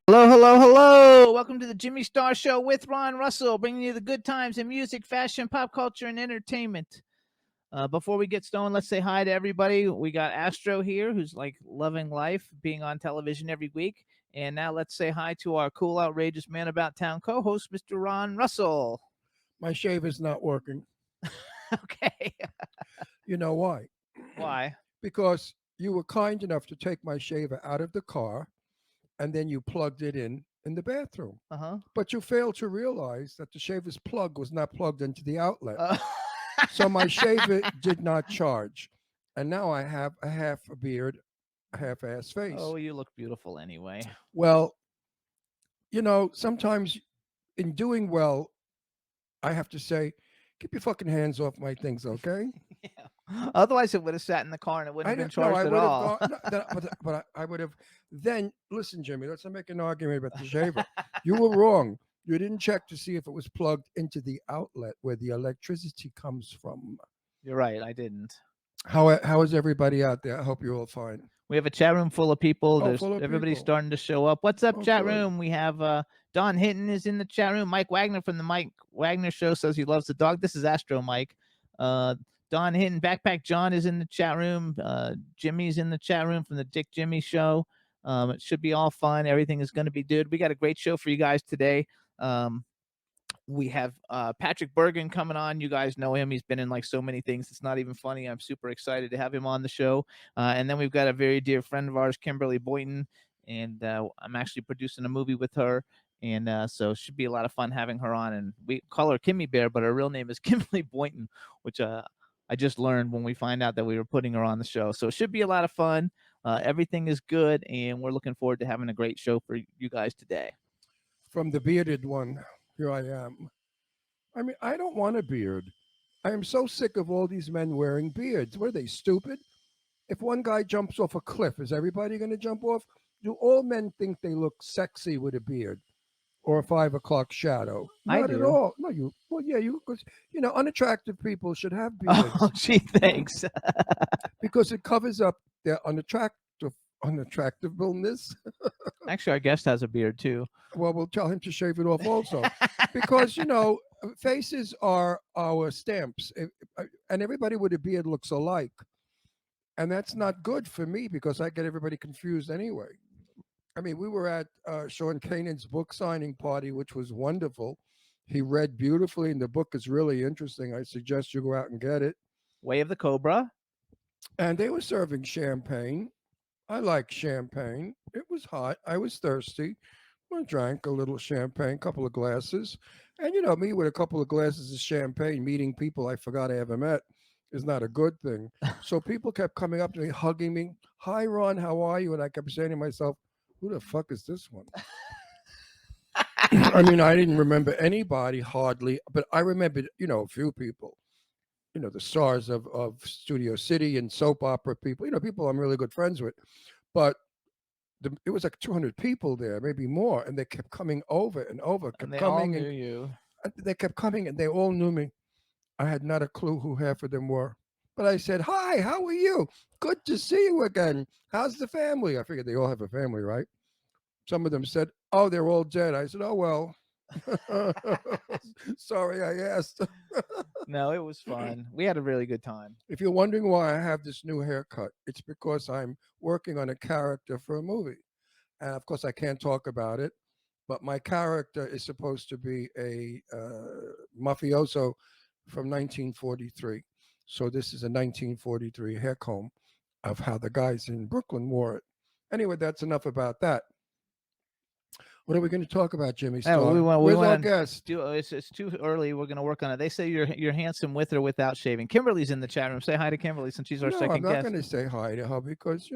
Hello, hello, hello. Welcome to the Jimmy Star Show with Ron Russell, bringing you the good times in music, fashion, pop culture, and entertainment. Before we get started, let's say hi to everybody. We got Astro here, who's like loving life, being on television every week. And now let's say hi to our cool, outrageous man about town co-host, Mr. Ron Russell. My shave is not working. Okay. You know why? Why? Because you were kind enough to take my shaver out of the car and then you plugged it in the bathroom. Uh-huh. But you failed to realize that the shaver's plug was not plugged into the outlet. So my shaver did not charge. And now I have a half a beard, a half-ass face. Oh, you look beautiful anyway. Well, you know, sometimes in doing well, I have to say, keep your fucking hands off my things, okay? Yeah. Otherwise, it would have sat in the car and it wouldn't have been charged at all. But I would have. Then listen, Jimmy. Let's not make an argument about the shaver. You were wrong. You didn't check to see if it was plugged into the outlet where the electricity comes from. You're right. I didn't. How is everybody out there? I hope you're all fine. We have a chat room full of people. Everybody's people. starting to show up. What's up, chat good. room? We have Don Hinton is in the chat room. Mike Wagner from the Mike Wagner Show says he loves the dog. This is Astro Mike. Don Hinton, Backpack John is in the chat room. Jimmy's in the chat room from the Dick Jimmy Show. It should be all fun. Everything is going to be good. We got a great show for you guys today. We have Patrick Bergin coming on. You guys know him. He's been in like so many things. It's not even funny. I'm super excited to have him on the show. And then we've got a very dear friend of ours, Kymberli Boynton. And I'm actually producing a movie with her. And so it should be a lot of fun having her on. And we call her Kimmy Bear, but her real name is Kymberli Boynton, which I just learned when we find out that we were putting her on the show. So it should be a lot of fun. Everything is good. And we're looking forward to having a great show for you guys today. From the bearded one. Here I am. I mean, I don't want a beard. I am so sick of all these men wearing beards. What are they, stupid? If one guy jumps off a cliff, is everybody going to jump off? Do all men think they look sexy with a beard or a 5 o'clock shadow? Not at all. No, you. Well, yeah, you. Because unattractive people should have beards. Oh, gee, thanks. Because it covers up their unattractiveness. Actually, our guest has a beard too. Well, we'll tell him to shave it off also. Because, faces are our stamps. And everybody with a beard looks alike. And that's not good for me because I get everybody confused anyway. I mean, we were at Sean Kanan's book signing party, which was wonderful. He read beautifully, and the book is really interesting. I suggest you go out and get it. Way of the Cobra. And they were serving champagne. I like champagne. It was hot. I was thirsty. I drank a little champagne, couple of glasses. And me with a couple of glasses of champagne, meeting people I forgot I ever met is not a good thing. So people kept coming up to me, hugging me. Hi, Ron, how are you? And I kept saying to myself, who the fuck is this one? I mean, I didn't remember anybody hardly, but I remembered, a few people. The stars of Studio City and soap opera people, people I'm really good friends with. But it was like 200 people there, maybe more. And they kept coming over and over. They all knew you. They kept coming and they all knew me. I had not a clue who half of them were. But I said, hi, how are you? Good to see you again. How's the family? I figured they all have a family, right? Some of them said, oh, they're all dead. I said, oh, well. Sorry, I asked. No, it was fun. We had a really good time. If you're wondering why I have this new haircut, it's because I'm working on a character for a movie. And of course, I can't talk about it. But my character is supposed to be a mafioso from 1943. So this is a 1943 hair comb of how the guys in Brooklyn wore it. Anyway, that's enough about that. What are we going to talk about, Jimmy Star? Where's our guest? It's too early. We're going to work on it. They say you're handsome with or without shaving. Kimberly's in the chat room. Say hi to Kimberly since she's our second guest. I'm not going to say hi to her because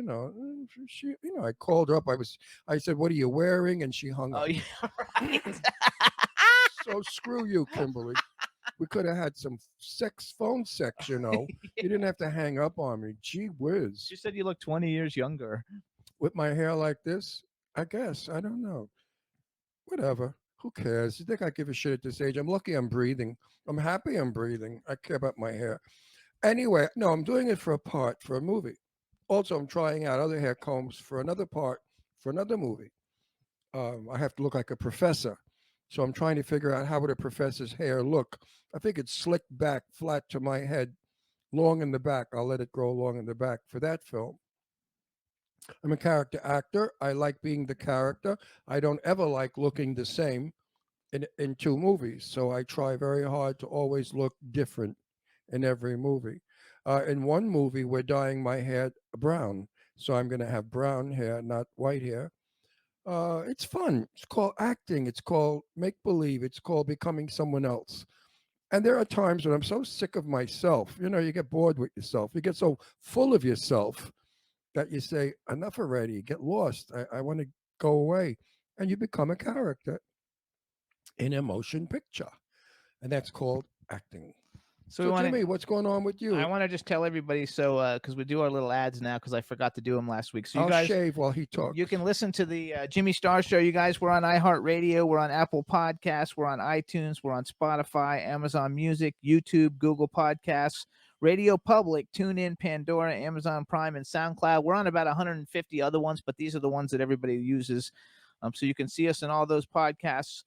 she. I called her up. I said, "What are you wearing?" And she hung up. Oh, yeah, right. So screw you, Kimberly. We could have had some phone sex. You didn't have to hang up on me. Gee whiz. She said you look 20 years younger with my hair like this. I guess I don't know. Whatever. Who cares? You think I give a shit at this age? I'm lucky I'm breathing. I'm happy I'm breathing. I care about my hair. Anyway, no, I'm doing it for a part for a movie. Also, I'm trying out other hair combs for another part for another movie. I have to look like a professor. So I'm trying to figure out how would a professor's hair look. I think it's slicked back, flat to my head, long in the back. I'll let it grow long in the back for that film. I'm a character actor. I like being the character. I don't ever like looking the same in two movies. So I try very hard to always look different in every movie. In one movie, we're dyeing my hair brown. So I'm going to have brown hair, not white hair. It's fun. It's called acting. It's called make believe. It's called becoming someone else. And there are times when I'm so sick of myself. You know, you get bored with yourself. You get so full of yourself that you say, enough already. You get lost. I want to go away. And you become a character in a motion picture. And that's called acting. So we So, want to. Jimmy, what's going on with I you? want to just tell everybody so because we do our little ads now because I forgot to do them last week. So you I'll guys, shave while he you talks. can listen to the Jimmy Star Show. You guys, we're on iHeartRadio, we're on Apple Podcasts, we're on iTunes, we're on Spotify, Amazon Music, YouTube, Google Podcasts, Radio Public, TuneIn, Pandora, Amazon Prime, and SoundCloud. We're on about 150 other ones, but these are the ones that everybody uses. So you can see us in all those podcasts.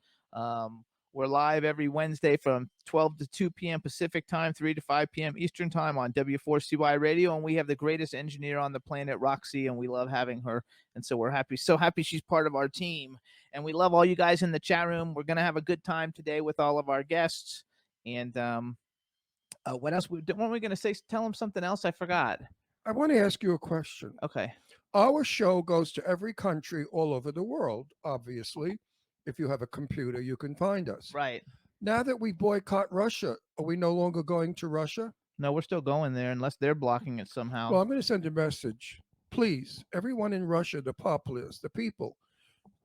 We're live every Wednesday from 12 to 2 p.m. Pacific time, 3 to 5 p.m. Eastern time on W4CY Radio. And we have the greatest engineer on the planet, Roxy, and we love having her. And so we're happy, so happy she's part of our team. And we love all you guys in the chat room. We're going to have a good time today with all of our guests. And what else? What were we going to say? Tell them something else. I forgot. I want to ask you a question. Okay. Our show goes to every country all over the world, obviously. If you have a computer, you can find us. Right. Now that we boycott Russia, are we no longer going to Russia? No, we're still going there unless they're blocking it somehow. Well, I'm going to send a message. Please, everyone in Russia, the populace, the people,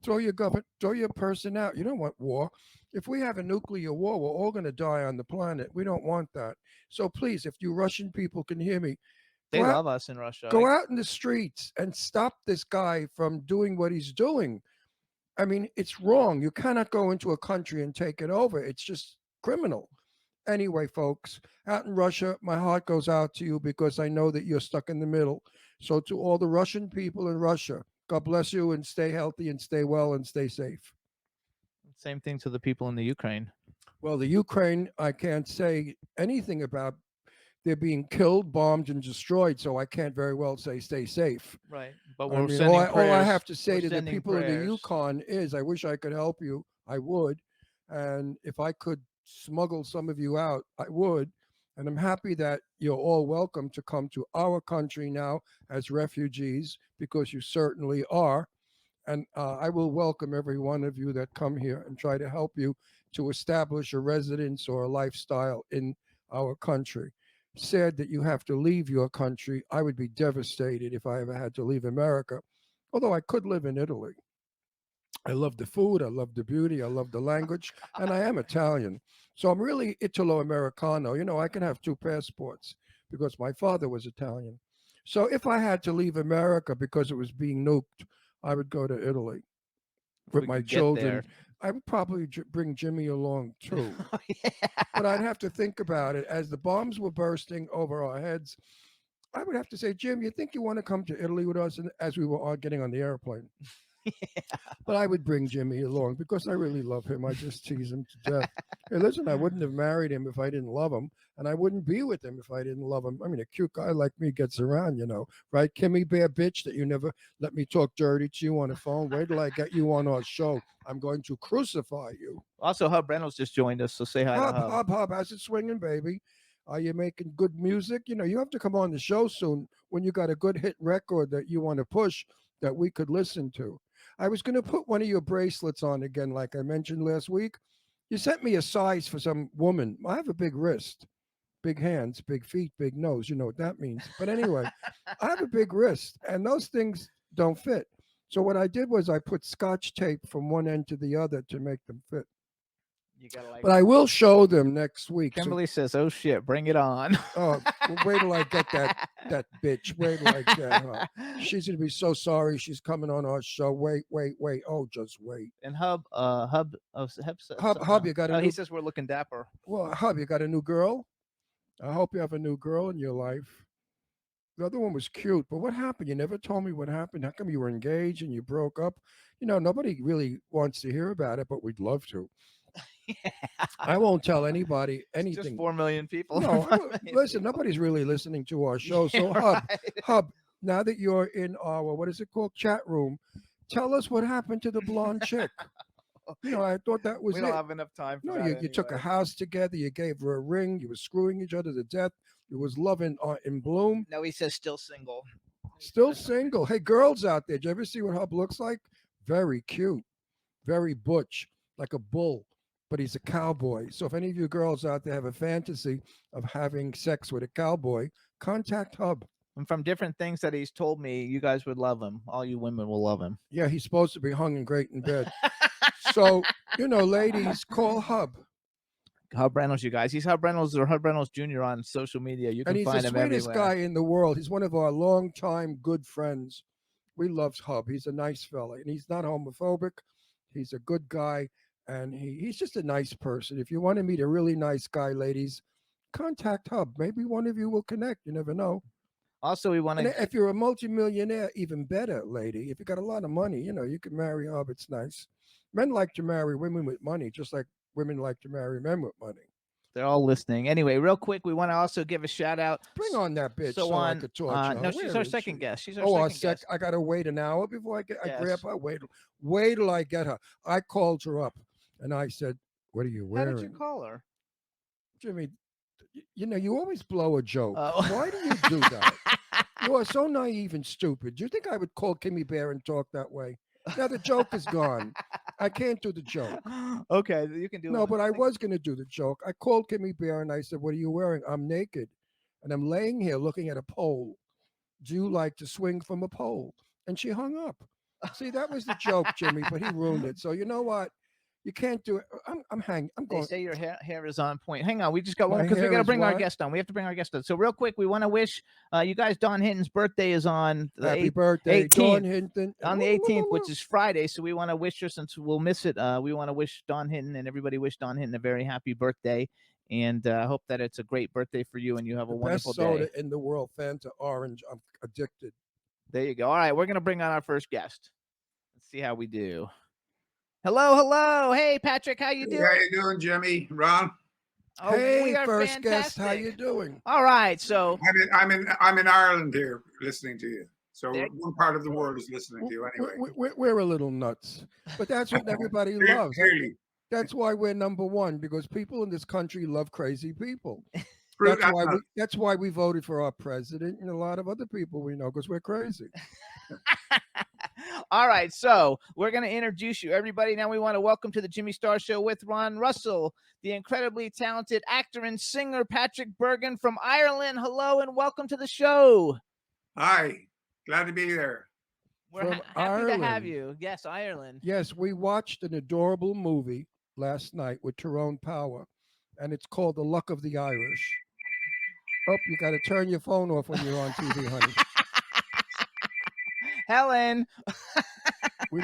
throw your person out. You don't want war. If we have a nuclear war, we're all going to die on the planet. We don't want that. So please, if you Russian people can hear me, They go out, love us in Russia. go out in the streets and stop this guy from doing what he's doing. I mean, it's wrong. You cannot go into a country and take it over. It's just criminal. Anyway, folks, out in Russia, my heart goes out to you because I know that you're stuck in the middle. So, to all the Russian people in Russia, God bless you and stay healthy and stay well and stay safe. Same thing to the people in the Ukraine. Well, the Ukraine, I can't say anything about. They're being killed, bombed, and destroyed, so I can't very well say stay safe. Right. But I we're mean, sending all I prayers. have to say We're to the sending people in the prayers. Yukon is I wish I could help you. I would. And if I could smuggle some of you out, I would. And I'm happy that you're all welcome to come to our country now as refugees because you certainly are. And I will welcome every one of you that come here and try to help you to establish a residence or a lifestyle in our country. Sad that you have to leave your country. I would be devastated if I ever had to leave America, although I could live in Italy. I love the food, I love the beauty, I love the language, and I am Italian. So I'm really Italo Americano. You know, I can have two passports because my father was Italian. So if I had to leave America because it was being nuked, I would go to Italy If with we my could get there. children. I would probably bring Jimmy along too. Oh, yeah. But I'd have to think about it. As the bombs were bursting over our heads, I would have to say, Jim, you think you want to come to Italy with us? And as we were all getting on the airplane. But I would bring Jimmy along because I really love him. I just tease him to death. Hey, listen, I wouldn't have married him if I didn't love him, and I wouldn't be with him if I didn't love him. I mean, a cute guy like me gets around, right? Kimmy Bear bitch that you never let me talk dirty to you on the phone. Wait till I get you on our show. I'm going to crucify you. Also, Hub Reynolds just joined us, so say hi to Hub, Hub. hub, hub. How's it swinging, baby? Are you making good music? You know, you have to come on the show soon when you got a good hit record that you want to push that we could listen to. I was going to put one of your bracelets on again, like I mentioned last week. You sent me a size for some woman. I have a big wrist, big hands, big feet, big nose. You know what that means. But anyway, I have a big wrist, and those things don't fit. So what I did was I put scotch tape from one end to the other to make them fit. You gotta like. But I will show them next week. Kimberly says, "Oh shit, bring it on." Oh, well, wait till I get that bitch. Wait till I get her. She's gonna be so sorry. She's coming on our show. Wait, wait, wait. Oh, just wait. And Hub, Hub, Hub, you got a oh, new. he says we're looking dapper. Well, Hub, you got a new girl. I hope you have a new girl in your life. The other one was cute, but what happened? You never told me what happened. How come you were engaged and you broke up? Nobody really wants to hear about it, but we'd love to. Yeah. I won't tell anybody It's just anything. 4 million people. No, 4 million listen, people. nobody's really listening to our show. Yeah, So, right. Hub, now that you're in our, what is it called, chat room, tell us what happened to the blonde chick. I thought that We was don't it. have enough time for No, that you took a anyway. house together, you gave her a ring, you were screwing each other to death. It was love in bloom. No, he says still single. Still single. Hey, girls out there, did you ever see what Hub looks like? Very cute, very butch, like a bull, but he's a cowboy. So if any of you girls out there have a fantasy of having sex with a cowboy, contact Hub. And from different things that he's told me, you guys would love him. All you women will love him. Yeah, he's supposed to be hung and great in bed. So, ladies, call Hub. Hub Reynolds, you guys. He's Hub Reynolds or Hub Reynolds Jr. on social media. You And can he's the find him sweetest everywhere. guy in the world. He's one of our longtime good friends. We love Hub. He's a nice fella, and he's not homophobic. He's a good guy, and he's just a nice person. If you want to meet a really nice guy, ladies, contact Hub. Maybe one of you will connect. You never know. Also, we want And to. if you're a multimillionaire, even better, lady. If you got a lot of money, you can marry Hub. It's nice. Men like to marry women with money, just like women like to marry men with money. They're all listening. Anyway, real quick, we want to also give a shout out. Bring on that bitch So I on. could torture her. No, she's Where our is second she? guest. She's our Oh, second guest. I gotta wait an hour before I grab Yes. her. Wait till I get her. I called her up and I said, "What are you How did you wearing?" call her? Jimmy, you always blow a joke. Oh. Why do you do that? You are so naive and stupid. Do you think I would call Kimmy Bear and talk that way? Now the joke is gone. I can't do the joke. Okay, you can do No, it. but I was going to do the joke. I called Kimmy Bear and I said, "What are you wearing?" "I'm naked and I'm laying here looking at a pole. Do you like to swing from a pole?" And she hung up. See, that was the joke, Jimmy, but he ruined it. So you know what? You can't do it. I'm hanging. I'm They going. say your hair is on point. Hang on, we just got one My because we hair got to is bring our what? guest on. We have to bring our guest on. So real quick, we want to wish you guys. Don Hinton's birthday is on the Happy birthday, 18th. Dawn Hinton. On the 18th, which is Friday. So we want to wish her, since we'll miss it. We want to wish Don Hinton and everybody wish Don Hinton a very happy birthday, and hope that it's a great birthday for you and you have a the wonderful best soda day. in the world, Fanta Orange. I'm addicted. There you go. All right, we're gonna bring on our first guest. Let's see how we do. Hello, hello. Hey, Patrick, how you Hey, doing? how you doing, Jimmy? Ron? Oh, Hey, we are first guest, fantastic. how you doing? All right, so I'm in Ireland here, listening to you. So There- one part of the world is listening to you anyway. We're a little nuts, but that's what everybody loves. Clearly, That's why we're number one, because people in this country love crazy people. Fruit- That's why we voted for our president and a lot of other people we know, because we're crazy. all right, so we're going to introduce you, everybody. Now we want to welcome to the Jimmy Star Show with Ron Russell, the incredibly talented actor and singer Patrick Bergin from Ireland. Hello and welcome to the show. Hi, glad to be there. We're From happy to have Ireland. you. Yes, Ireland. Yes, we watched an adorable movie last night with Tyrone Power, and it's called The Luck of the Irish. Oh, you got to turn your phone off when you're on TV, honey. Helen. We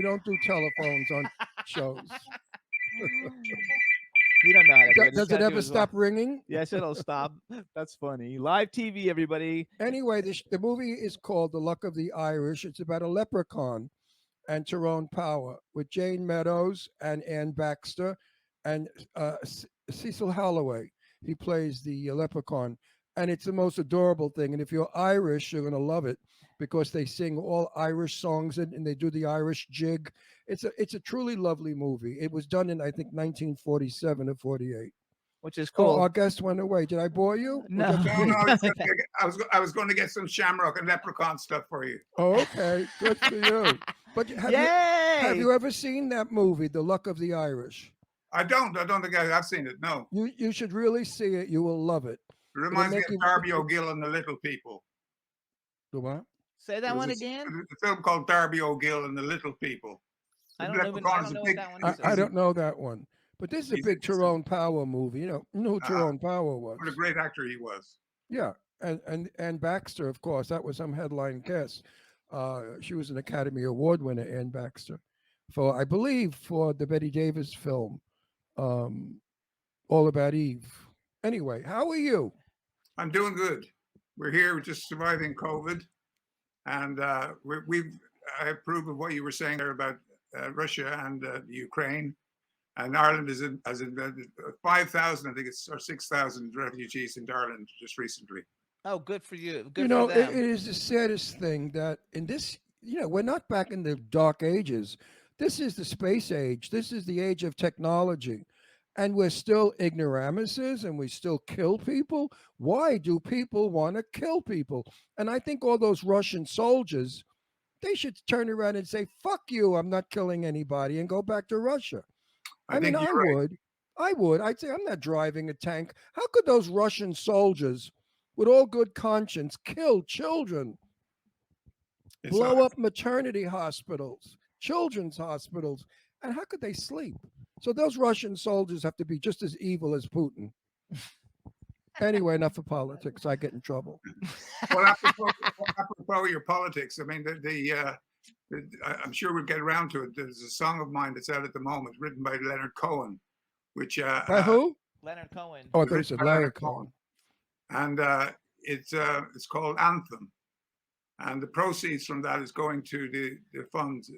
don't do telephones on shows. You don't know how to do it. Does it ever stop ringing? Yes, it'll stop. That's funny. Live TV, everybody. Anyway, the movie is called The Luck of the Irish. It's about a leprechaun and Tyrone Power with Jane Meadows and Ann Baxter and Cecil Holloway. He plays the leprechaun, and it's the most adorable thing. And if you're Irish, you're going to love it because they sing all Irish songs and they do the Irish jig. It's a truly lovely movie. It was done in, I think, 1947 or 48. Which is Oh, cool. our guest went away. Did I bore you? No. I was going to get some shamrock and leprechaun stuff for you. Oh, okay. Good for you. But have you ever seen that movie, The Luck of the Irish? I don't think I've seen it. No. You should really see it. You will love it. It reminds me of Darby O'Gill and the Little People. The what? Say that one again. A film called Darby O'Gill and the Little People. I don't know what that one is. I don't know that one. But this is a big Tyrone Power movie. You know who Tyrone Power was. What a great actor he was. Yeah. And Baxter, of course, that was some headline guest. She was an Academy Award winner, Ann Baxter, I believe, for the Betty Davis film, All About Eve. Anyway, how are you? I'm doing good. We're here, we're just surviving COVID, and I approve of what you were saying there about Russia and Ukraine. And Ireland has invented 5,000, I think it's, or 6,000 refugees in Ireland just recently. Oh, good for you. Good You know, for them. it is the saddest thing that in this, we're not back in the dark ages. This is the space age. This is the age of technology. And we're still ignoramuses and we still kill people. Why do people want to kill people? And I think all those Russian soldiers, they should turn around and say, fuck you, I'm not killing anybody, and go back to Russia. I mean, think you're right. I would. I'd say, I'm not driving a tank. How could those Russian soldiers, with all good conscience, kill children, blow up maternity hospitals, children's hospitals? And how could they sleep? So those Russian soldiers have to be just as evil as Putin. Anyway, enough of politics. I get in trouble. Well, apropos your politics, I mean, I'm sure we'll get around to it. There's a song of mine that's out at the moment, written by Leonard Cohen, which By who? Leonard Cohen. Oh, I thought you said Leonard Cohen. And it's called Anthem, and the proceeds from that is going to the funds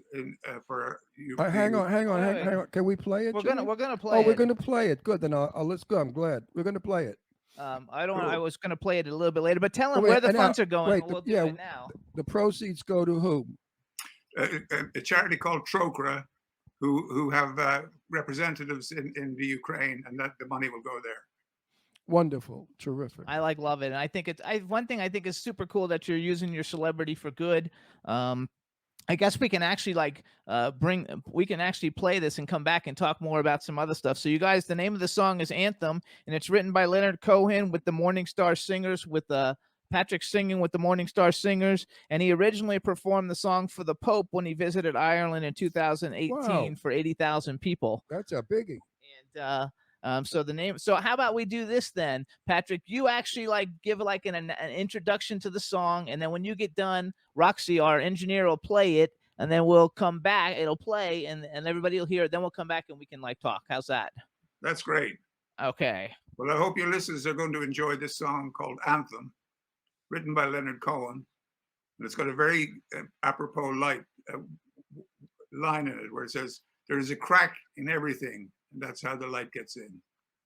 for you. Hang on. Can we play it? We're gonna play. Oh, it. we're gonna play it. Good. Then let's go. I'm glad we're gonna play it. I was gonna play it a little bit later, but tell them where the funds are going. We'll do it now. The proceeds go to who? A charity called Trokra, who have representatives in the Ukraine, and that the money will go there. Wonderful, terrific. I love it, and I think one thing I think is super cool that you're using your celebrity for good. I guess we can actually we can actually play this and come back and talk more about some other stuff. So you guys, the name of the song is Anthem, and it's written by Leonard Cohen with the Morning Star Singers, with Patrick singing with the Morning Star Singers, and he originally performed the song for the Pope when he visited Ireland in 2018 for 80,000 people. That's a biggie. And so how about we do this then, Patrick? You actually give an introduction to the song, and then when you get done, Roxy, our engineer, will play it, and then we'll come back. It'll play, and everybody will hear it. Then we'll come back and we can talk. How's that? That's great. Okay. Well, I hope your listeners are going to enjoy this song called Anthem, written by Leonard Cohen, and it's got a very apropos line in it where it says, "There is a crack in everything, and that's how the light gets in."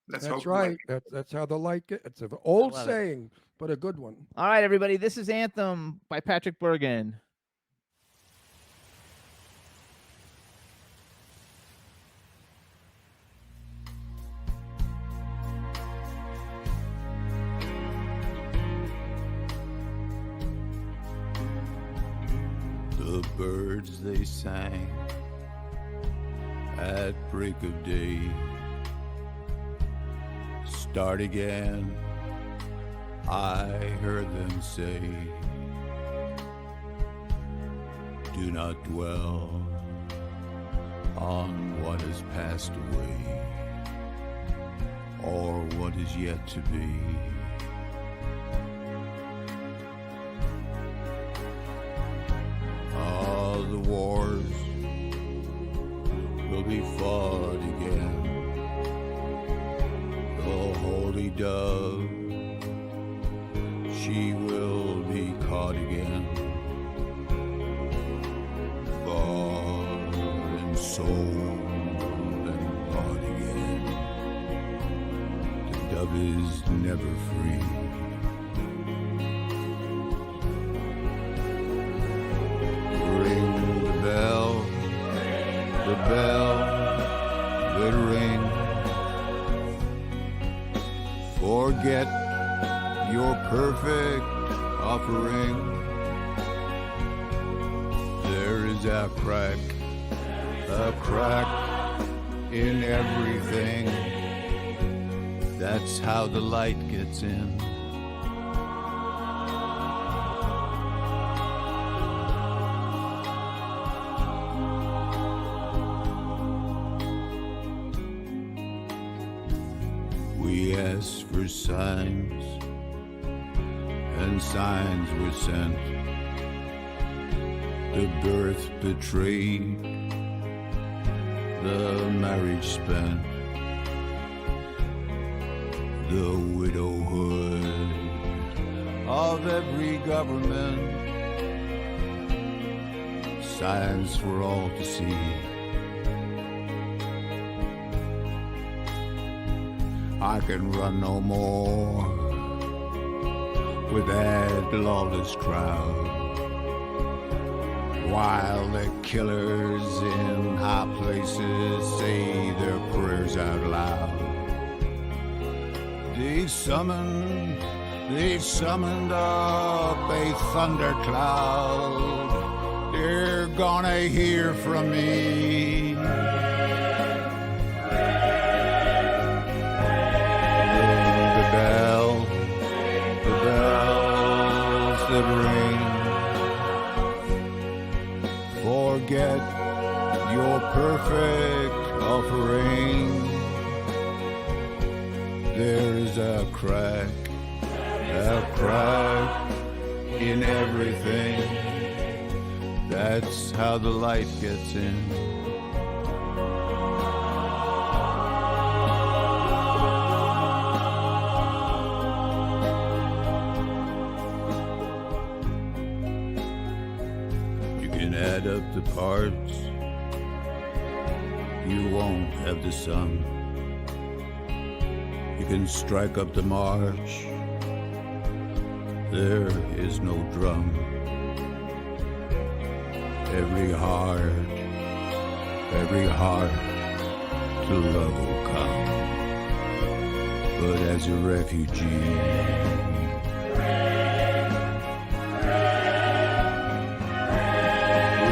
That's right. That's how the light gets. It's an old saying, but a good one. All right, everybody. This is Anthem by Patrick Bergin. The birds they sang at break of day start again, I heard them say, do not dwell on what has passed away or what is yet to be. All the wars will be fought again. The holy dove, she will be caught again. Bought and sold and bought again. The dove is never free. Ring the bell that ring. Forget your perfect offering. There is a crack in everything. That's how the light gets in. We asked for signs, and signs were sent. The birth betrayed, the marriage spent. the widowhood of every government, signs for all to see. I can run no more with that lawless crowd, while the killers in high places say their prayers out loud. They summoned up a thundercloud. They're gonna hear from me. The bells that ring. Forget your perfect offering. There's a crack in everything. That's how the light gets in. You can add up the parts, you won't have the sum. You can strike up the march, there is no drum. Every heart to love will come. But as a refugee,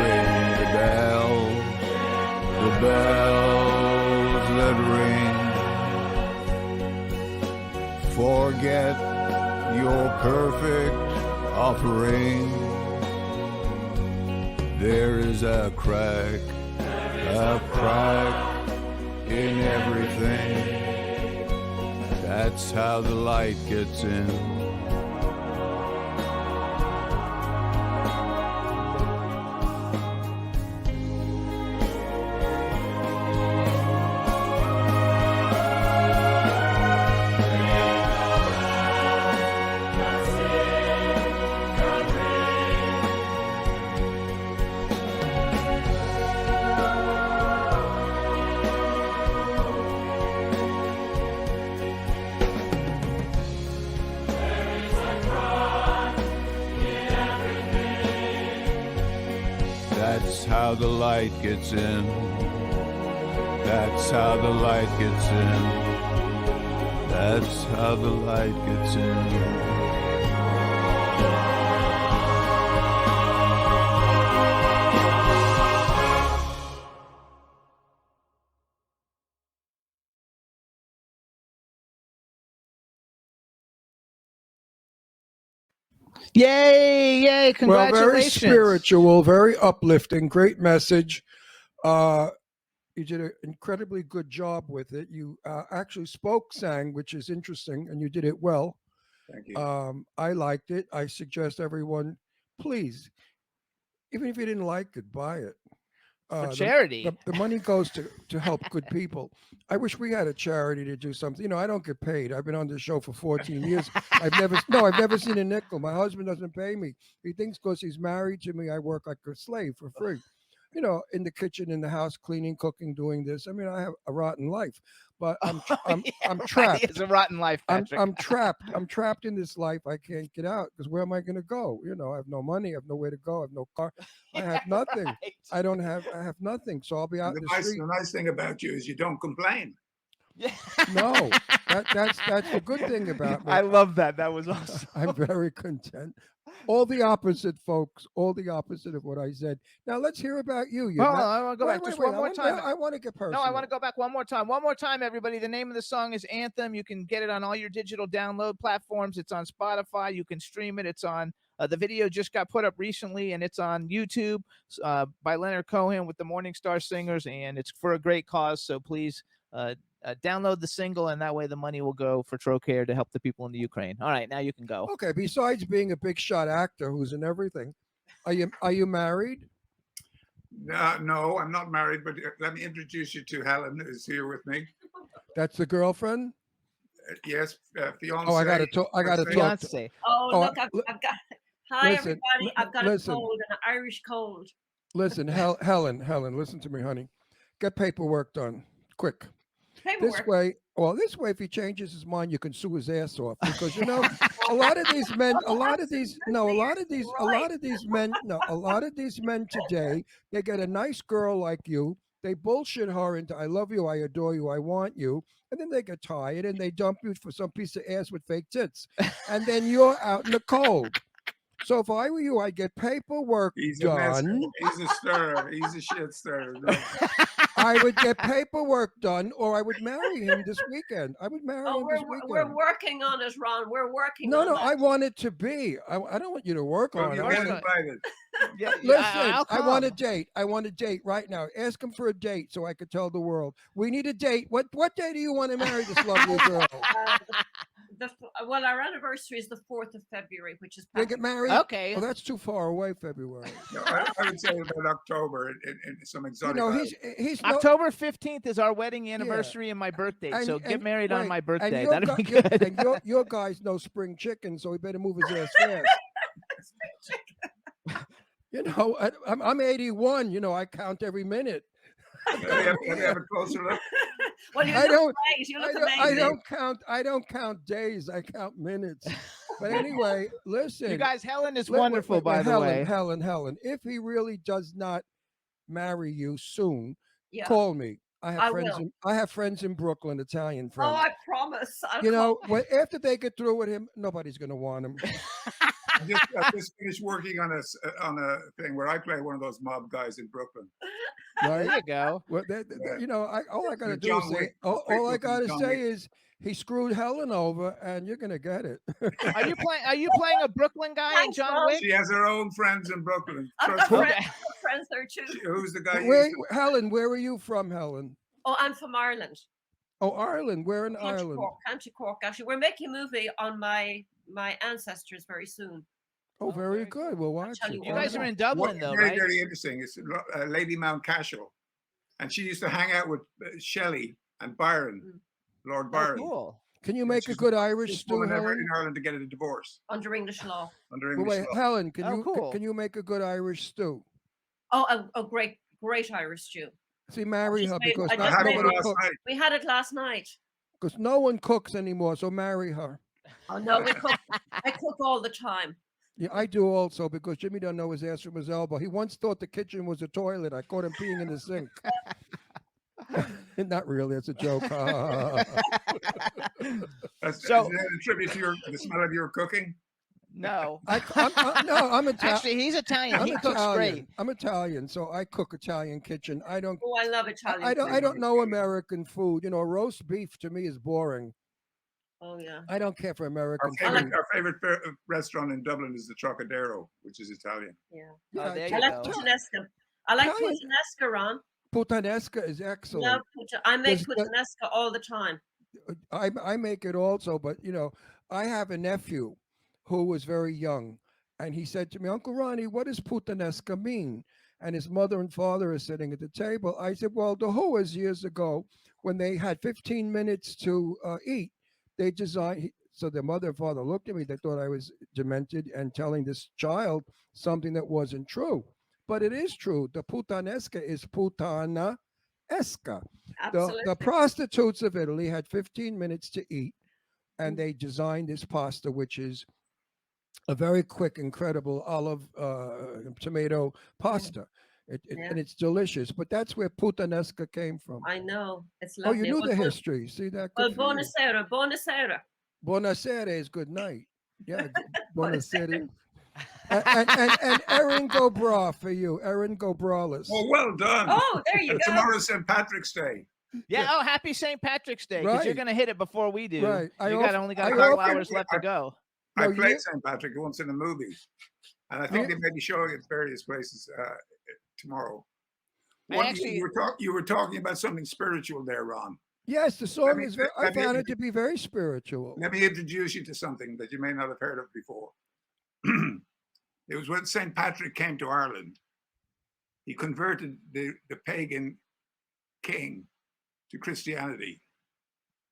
ring the bells that ring. Forget your perfect offering. There is a crack in everything. That's how the light gets in. That's how the light gets in. That's how the light gets in. That's how the light gets in. Yay! Well, Congratulations. very spiritual, very uplifting, great message. You did an incredibly good job with it. You actually sang, which is interesting, and you did it well. Thank you. I liked it. I suggest everyone, please, even if you didn't like it, buy it. For charity. The money goes to help good people. I wish we had a charity to do something. You know, I don't get paid. I've been on this show for 14 years. I've never seen a nickel. My husband doesn't pay me. He thinks because he's married to me, I work like a slave for free. You know, in the kitchen, in the house, cleaning, cooking, doing this. I mean, I have a rotten life, but I'm trapped. It's a rotten life, Patrick. I'm trapped. I'm trapped in this life. I can't get out because where am I going to go? You know, I have no money. I have nowhere to go. I have no car. I have nothing. Right. I have nothing. So I'll be out in the street. The nice thing about you is you don't complain. No, that's the good thing about me. I love that. That was awesome. I'm very content. All the opposite, folks. All the opposite of what I said. Now let's hear about you. Well, I want to go back just one more time. I want to get personal. No, I want to go back one more time. One more time, everybody. The name of the song is Anthem. You can get it on all your digital download platforms. It's on Spotify. You can stream it. It's on the video just got put up recently, and it's on YouTube by Leonard Cohen with the Morning Star Singers, and it's for a great cause. So please download the single, and that way the money will go for Trocare to help the people in the Ukraine. All right, now you can go. Okay. Besides being a big shot actor who's in everything, are you married? No, I'm not married, but let me introduce you to Helen, who's here with me. That's the girlfriend? yes, fiance. Oh, I got to talk. I got to talk. Fiance. Oh, Oh, look, I've got. Hi, listen, everybody. I've got a listen. cold, an Irish cold. Listen, Helen, listen to me, honey. Get paperwork done, quick. This Paperwork. way, if he changes his mind, you can sue his ass off because a lot of these men, a lot of these men today, they get a nice girl like you, they bullshit her into I love you, I adore you, I want you, and then they get tired and they dump you for some piece of ass with fake tits, and then you're out in the cold. So if I were you, I'd get paperwork He's a done. messer. He's a stirrer. He's a shit stirrer. No. I would get paperwork done, or I would marry him this weekend. I would marry Oh, him this weekend. we're working on it, Ron. We're working No, on no, it. I want it to be. I don't want you to work Well, on it. you I get want invited. Yeah, Listen, I'll I want a come. date. I want a date right now. Ask him for a date so I could tell the world. We need a date. What day do you want to marry this lovely girl? Well, our anniversary is the 4th of February, which is They get married? Okay. Well, that's too far away, February. No, I would say about October in some exotic. He's October 15th is our wedding anniversary and my birthday. So get married on my birthday. That'd be good. And your guy's no spring chicken, so he better move his ass fast. I'm 81. I count every minute. Have you have a closer look? Well, you I look great. You look amazing. I don't count days. I count minutes. But anyway, listen. You guys, Helen is wonderful, by the way. Helen. If he really does not marry you soon, Yeah. call me. I I have friends in Brooklyn, Italian Oh, friends. I promise. I'll call. After they get through with him, nobody's going to want him. I just finished working on a thing where I play one of those mob guys in Brooklyn. Right? There you go. Well, all I got to do John is say, Wick. all I got to John say Wick. is he screwed Helen over, and you're gonna get it. Are you playing a Brooklyn guy in Thanks, John Ron. Wick? She has her own friends in Brooklyn. I've got Trust me. friends, friends there too. Who's the guy? Helen, where are you from, Helen? Oh, I'm from Ireland. Oh, Ireland. Where in County Ireland? Cork, County Cork. Actually, we're making a movie on my ancestors very soon. Oh, very good. We'll watch tell it. you You guys are in Dublin, though, very, right? very interesting. It's Lady Mountcashel, and she used to hang out with Shelley and Byron, Lord Byron. Oh, cool. Can you make a good Irish She's stew, in Helen? Ireland to get a divorce Under English law. under Well, English wait, law. Helen, Cool. can you make a good Irish stew? Oh, a great Irish stew. See, marry just her made- because I I just had made one it. last night. We had it last night. no one cooks anymore, so marry her. Oh no, I cook all the time. Yeah, I do also because Jimmy don't know his ass from his elbow. He once thought the kitchen was a toilet. I caught him peeing in the sink. Not really. It's a joke. Is So- that a tribute to the smell of your cooking? No. I'm Italian. Actually, he's Italian. He cooks great. I'm Italian, so I cook Italian kitchen. I don't. Oh, I love Italian. I food. don't know American food. Roast beef to me is boring. Oh yeah. I don't care for Our American favorite, food. our favorite restaurant in Dublin is the Trocadero, which is Italian. Yeah. Oh, there I you like go. puttanesca. I like Italian- puttanesca, Ron. Puttanesca is excellent. Love I make Does that- puttanesca all the time. I make it also, but I have a nephew who was very young, and he said to me, Uncle Ronnie, what does puttanesca mean? And his mother and father are sitting at the table. I said, well, the Whoas years ago, when they had 15 minutes to eat, they designed. So their mother and father looked at me. They thought I was demented and telling this child something that wasn't true. But it is true. The puttanesca is puttana esca. Absolutely. The prostitutes of Italy had 15 minutes to eat, and they designed this pasta, which is a very quick, incredible olive tomato pasta. And it's delicious. But that's where puttanesca came from. I know. It's Oh, lovely. you knew Well, the history. See that? Well, Good for you. buonasera, buonasera. Buonasera is good night. Yeah, buonasera. and Erin go bra for you. Erin go braless. Oh, well done. Oh, there you go. Tomorrow's St. Patrick's Day. Yeah. Oh, happy St. Patrick's Day, because you're Right. gonna hit it before we do. Right. Only got a I couple often- hours left to go. I No, played you- St. Patrick once in a movie, and I think they may be showing it at various places tomorrow. You were talking about something spiritual there, Ron. Yes, the song me- is very. I let me- found it to be very spiritual. Let me introduce you to something that you may not have heard of before. It was when St. Patrick came to Ireland. He converted the pagan king to Christianity.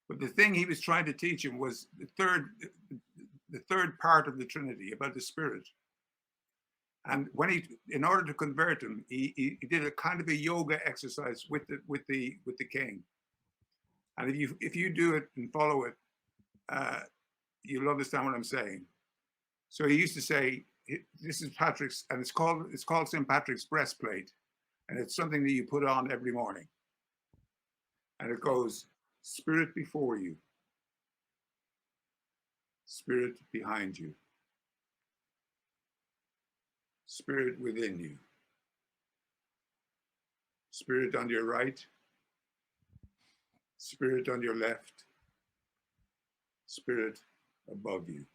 But the thing he was trying to teach him was the third part of the Trinity, about the Spirit. And when in order to convert him, he did a kind of a yoga exercise with the king. And if you do it and follow it, you'll understand what I'm saying. So he used to say, "This is Patrick's, and it's called St. Patrick's breastplate, and it's something that you put on every morning." And it goes, "Spirit before you, Spirit behind you, Spirit within you, Spirit on your right, Spirit on your left, Spirit above you,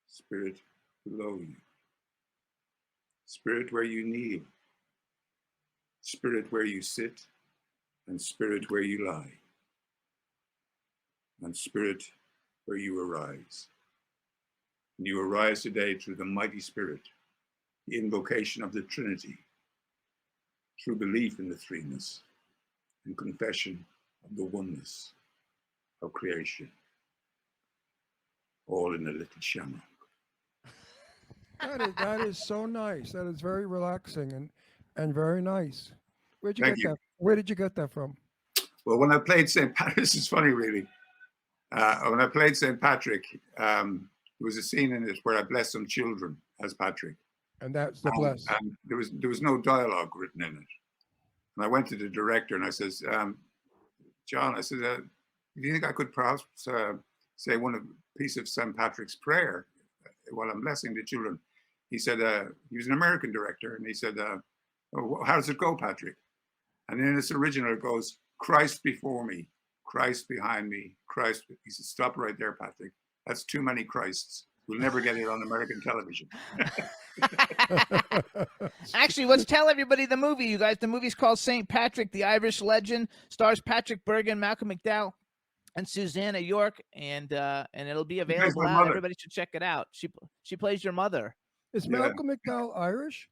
Spirit below you, Spirit where you kneel, Spirit where you sit, and Spirit where you lie, and Spirit where you arise. And you arise today through the mighty Spirit, the invocation of the Trinity, through belief in the threeness, and confession of the oneness of creation, all in a little shamrock." That is so nice. That is very relaxing and very nice. Where'd you Thank get you. that? Where did you get that from? Well, when I played St. Patrick, this is funny, really. When I played St. Patrick, there was a scene in it where I blessed some children as Patrick. And that's the bless. And there was no dialogue written in it. And I went to the director and I says, "John," I said, "do you think I could perhaps say a piece of St. Patrick's prayer while I'm blessing the children?" He said, he was an American director, and he said, "Oh, how does it go, Patrick?" And in its original, it goes, "Christ before me, Christ behind me, Christ." He said, "Stop right there, Patrick. That's too many Christs. We'll never get it on American television." Actually, let's tell everybody the movie, you guys. The movie's called St. Patrick, the Irish Legend. Stars Patrick Bergin, Malcolm McDowell, and Susanna York, and it'll be available my out. mother. Everybody should check it out. She plays your mother. Is Yeah. Malcolm McDowell Irish?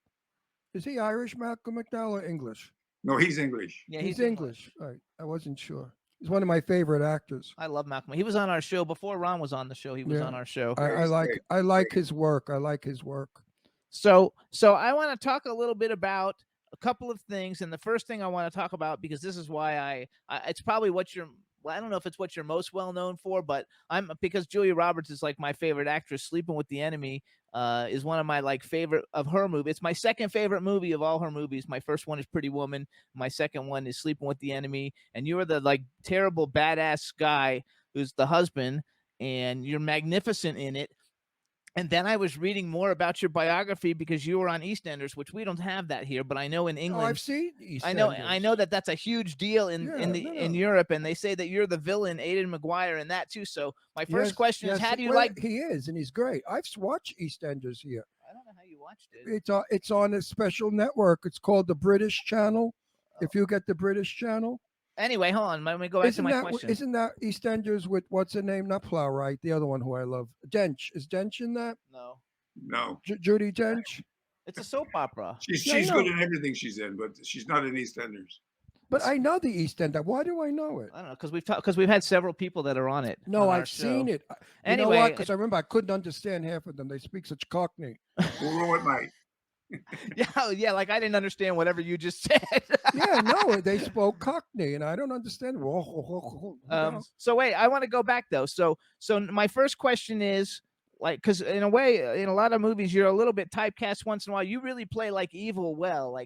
Is he Irish, Malcolm McDowell, or English? No, he's English. Yeah, He's English. All right. I wasn't sure. He's one of my favorite actors. I love Malcolm. He was on our show before Ron was on the show. He was Yeah. on our show. I like his work. I like his work. So I want to talk a little bit about a couple of things, and the first thing I want to talk about, because this is why it's probably what you're. Well, I don't know if it's what you're most well known for, but because Julia Roberts is like my favorite actress. Sleeping with the Enemy is one of my favorite of her movies. It's my second favorite movie of all her movies. My first one is Pretty Woman. My second one is Sleeping with the Enemy. And you're the terrible badass guy who's the husband, and you're magnificent in it. And then I was reading more about your biography because you were on EastEnders, which we don't have that here, but I know in England. Oh, I've seen EastEnders. I know that's a huge deal in Europe, and they say that you're the villain, Aidan McGuire, in that too. So my first question is, how do you like? He is, and he's great. I've watched EastEnders here. I don't know how you watched it. It's on a special network. It's called the British Channel. If you get the British Channel. Anyway, hold on. Let me go back to my question. Isn't that EastEnders with what's her name? Not Plowright, the other one who I love. Dench. Is Dench in that? No. Judy Dench. It's a soap opera. She's good in everything she's in, but she's not in EastEnders. But I know the EastEnders. Why do I know it? I don't know, because we've had several people that are on it. No, I've seen it. Anyway, because I remember I couldn't understand half of them. They speak such Cockney. Well, it might. Yeah, like I didn't understand whatever you just said. Yeah, no, they spoke Cockney, and I don't understand. So wait, I want to go back though. So my first question is, because in a way, in a lot of movies, you're a little bit typecast once in a while. You really play evil well.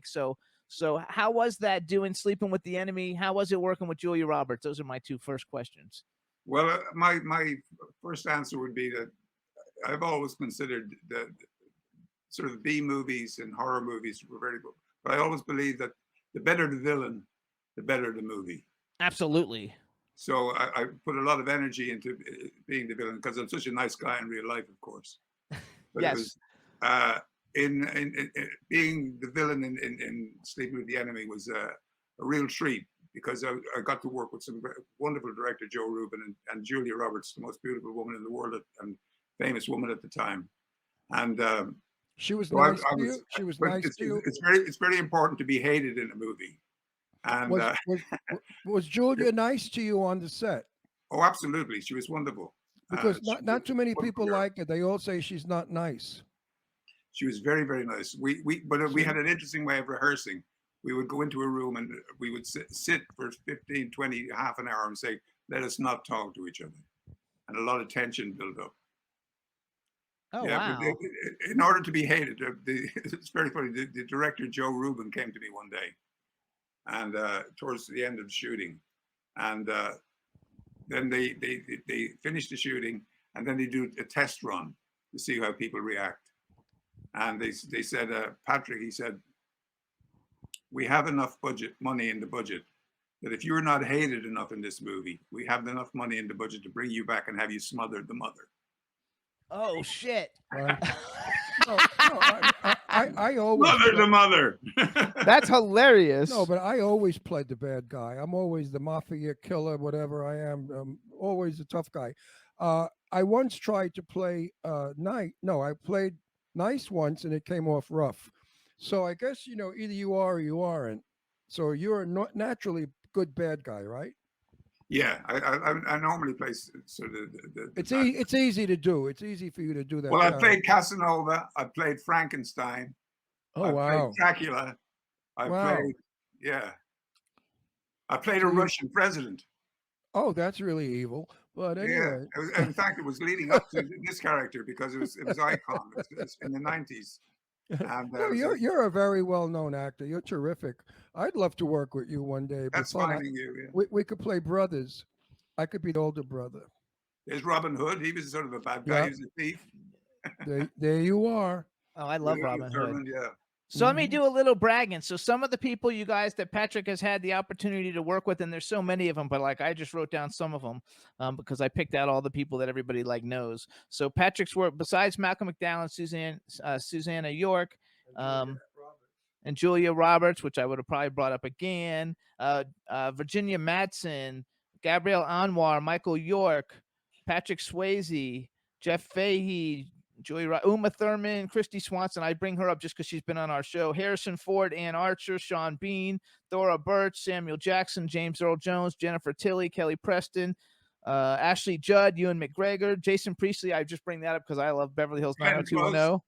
So how was that doing Sleeping with the Enemy? How was it working with Julia Roberts? Those are my two first questions. Well, my first answer would be that I've always considered that sort of B movies and horror movies were very good. But I always believe that the better the villain, the better the movie. Absolutely. So I put a lot of energy into being the villain because I'm such a nice guy in real life, of course. But yes. It was, in being the villain in Sleeping with the Enemy was a real treat because I got to work with some wonderful director, Joe Rubin, and Julia Roberts, the most beautiful woman in the world and famous woman at the time. And she was nice to you. She was nice to you. It's very important to be hated in a movie. And Was Julia nice to you on the set? oh, absolutely, she was wonderful. Because She not was too many wonderful people girl. like it. They all say she's not nice. She was very, very nice. But we had an interesting way of rehearsing. We would go into a room and we would sit for 15, 20, half an hour and say, let us not talk to each other. And a lot of tension built up. Oh, yeah, wow. but in order to be hated, it's very funny. The director, Joe Rubin, came to me one day and towards the end of the shooting. And then they finish the shooting and then they do a test run to see how people react. And they said, Patrick, he said, we have enough money in the budget that if you're not hated enough in this movie, we have enough money in the budget to bring you back and have you smother the mother. Oh shit! Right. I always Mother the mother. That's hilarious. No, but I always played the bad guy. I'm always the mafia killer, whatever I am. Always a tough guy. I once tried to play I played nice once, and it came off rough. So I guess either you are or you aren't. So you're not naturally good bad guy, right? Yeah, I normally play sort of it's easy to do. It's easy for you to do that. Well, I played Casanova. I played Frankenstein. Oh, I wow. played Dracula. I played a Russian president. Oh, that's really evil. But anyway, in fact, it was leading up to this character because it was Icon. It was in the 90s. And, no, you're a very well-known actor. You're terrific. I'd love to work with you one day. That's finding you. Yeah. We could play brothers. I could be the older brother. There's Robin Hood. He was sort of a bad guy. He was a thief. There you are. Oh, I love Robin Hood. Yeah. So let me do a little bragging. So some of the people, you guys, that Patrick has had the opportunity to work with, and there's so many of them, but like I just wrote down some of them because I picked out all the people that everybody like knows. So Patrick's work, besides Malcolm McDowell and Susanna York, and Julia Roberts, which I would have probably brought up again, Virginia Madsen, Gabrielle Anwar, Michael York, Patrick Swayze, Jeff Fahey, Uma Thurman, Christy Swanson. I bring her up just because she's been on our show. Harrison Ford, Ann Archer, Sean Bean, Thora Birch, Samuel Jackson, James Earl Jones, Jennifer Tilly, Kelly Preston, Ashley Judd, Ewan McGregor, Jason Priestley. I just bring that up because I love Beverly Hills 90210.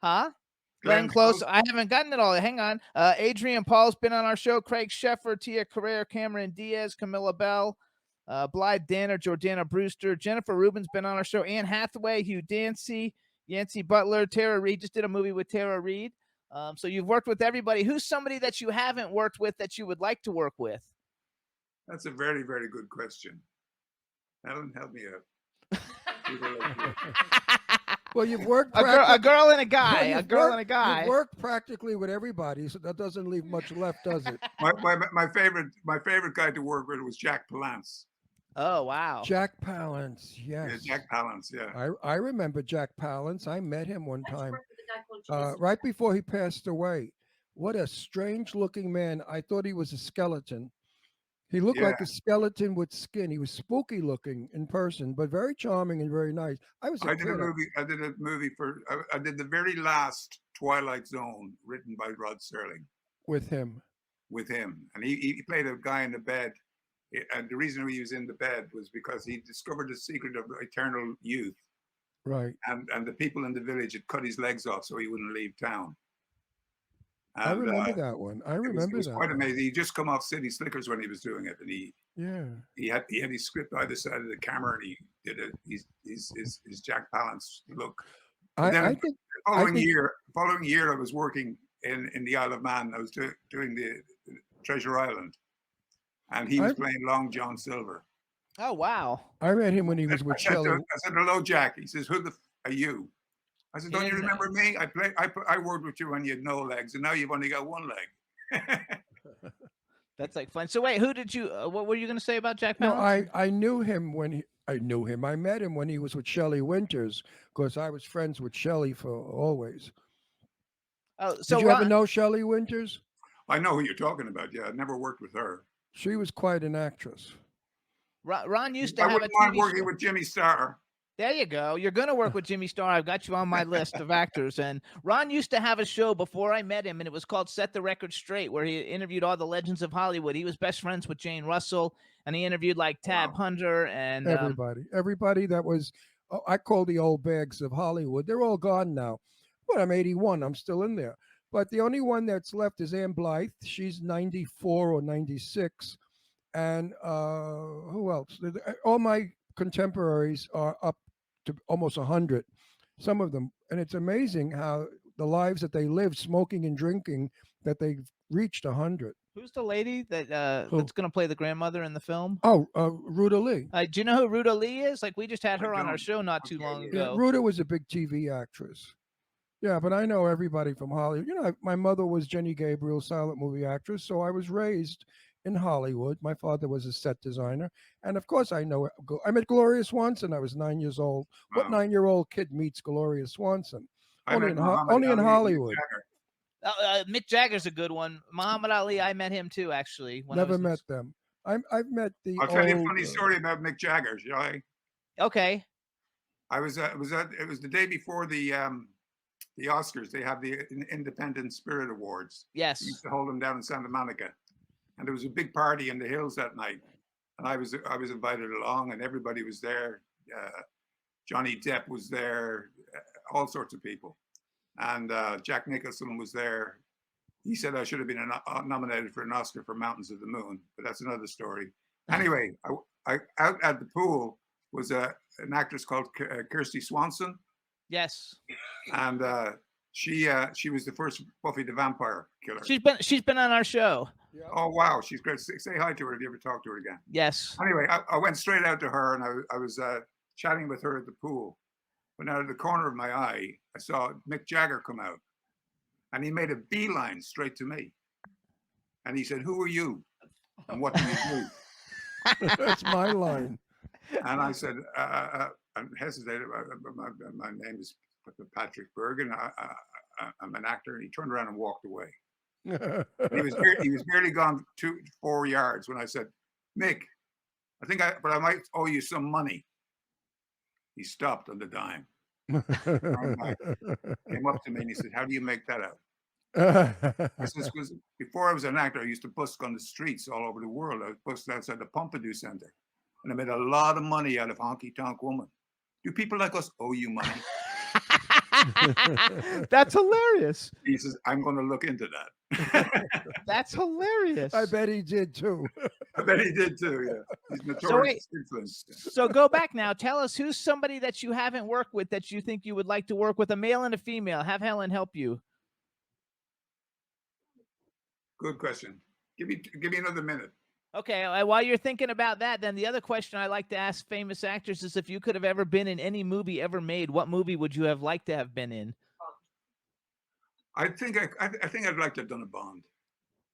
Huh? Glenn Close. I haven't gotten it all. Hang on. Adrian Paul's been on our show. Craig Sheffer, Tia Carrere, Cameron Diaz, Camilla Bell, Blythe Danner, Jordana Brewster, Jennifer Rubin's been on our show. Anne Hathaway, Hugh Dancy, Yancey Butler, Tara Reid. Just did a movie with Tara Reid. So you've worked with everybody. Who's somebody that you haven't worked with that you would like to work with? That's a very, very good question. Helen, help me out. Well, you've worked a girl and a guy. Well, a girl and a guy. You've worked practically with everybody, so that doesn't leave much left, does it? my favorite guy to work with was Jack Palance. Oh, wow. Jack Palance, yes. Yeah, Jack Palance, yeah. I remember Jack Palance. I met him one time right before he passed away. What a strange-looking man. I thought he was a skeleton. He looked like a skeleton with skin. He was spooky looking in person, but very charming and very nice. I did a movie I did the very last Twilight Zone written by Rod Serling. With him. And he played a guy in the bed. And the reason he was in the bed was because he discovered the secret of eternal youth. Right. And the people in the village had cut his legs off so he wouldn't leave town. And, I remember that one. It was quite amazing. He just come off City Slickers when he was doing it, and he had his script either side of the camera, and he did his Jack Palance look. I think following year, I was working in the Isle of Man. I was doing the Treasure Island, and he was playing Long John Silver. Oh wow! I met him when he was with Shelley. I said, "Hello, Jack." He says, "Who the are you?" I said, "Don't you remember me? I worked with you when you had no legs, and now you've only got one leg." That's like fun. So wait, who did you? What were you going to say about Jack Palance? No, I knew him I knew him. I met him when he was with Shelley Winters, because I was friends with Shelley for always. Oh, so did you ever know Shelley Winters? I know who you're talking about. Yeah, I never worked with her. She was quite an actress. Ron used to have I wouldn't mind working with Jimmy Starr. There you go. You're going to work with Jimmy Star. I've got you on my list of actors. And Ron used to have a show before I met him, and it was called Set the Record Straight, where he interviewed all the legends of Hollywood. He was best friends with Jane Russell, and he interviewed like Tab Hunter and everybody that was, I call the old bags of Hollywood. They're all gone now. But I'm 81. I'm still in there. But the only one that's left is Ann Blythe. She's 94 or 96. And who else? All my contemporaries are up to almost 100, some of them. And it's amazing how the lives that they live, smoking and drinking, that they've reached 100. Who's the lady that that's going to play the grandmother in the film? Oh, Ruta Lee. Do you know who Ruta Lee is? Like, we just had her on our show not too long ago. Yeah, Ruta was a big TV actress. Yeah, but I know everybody from Hollywood. You know, my mother was Jenny Gabriel, silent movie actress, so I was raised in Hollywood. My father was a set designer, and of course I know. I met Gloria Swanson. I was 9 years old. Wow. What 9-year-old kid meets Gloria Swanson? Only in Hollywood. Mick Jagger's a good one. Muhammad Ali, I met him too, actually. Never met them. I've met the. I'll tell you a funny story about Mick Jagger, shall I? Okay. It was the day before the Oscars. They have the Independent Spirit Awards. Yes. They used to hold them down in Santa Monica, and there was a big party in the hills that night, and I was invited along, and everybody was there. Johnny Depp was there, all sorts of people, and Jack Nicholson was there. He said I should have been nominated for an Oscar for Mountains of the Moon, but that's another story. Anyway, I out at the pool was an actress called Kirsty Swanson. Yes. And she was the first Buffy the Vampire Killer. She's been on our show. Yeah. Oh wow, she's great. Say hi to her if you ever talk to her again. Yes. Anyway, I went straight out to her, and I was chatting with her at the pool. But out of the corner of my eye, I saw Mick Jagger come out, and he made a beeline straight to me. And he said, "Who are you? And what do you do?" That's my line. And I said, I hesitated. My name is Patrick Bergin. I'm an actor. And he turned around and walked away. He was barely gone 4 yards when I said, "Mick, but I might owe you some money." He stopped on the dime. Came up to me and he said, "How do you make that out?" I said, "Because before I was an actor, I used to busk on the streets all over the world. I busked outside the Pompidou Center, and I made a lot of money out of honky tonk woman. Do people like us owe you money?" That's hilarious. He says, "I'm going to look into that." That's hilarious. I bet he did too. I bet he did too. Yeah, he's notorious influence. So go back now. Tell us who's somebody that you haven't worked with that you think you would like to work with, a male and a female. Have Helen help you. Good question. Give me another minute. Okay, while you're thinking about that, then the other question I like to ask famous actors is if you could have ever been in any movie ever made, what movie would you have liked to have been in? I think I'd like to have done a Bond.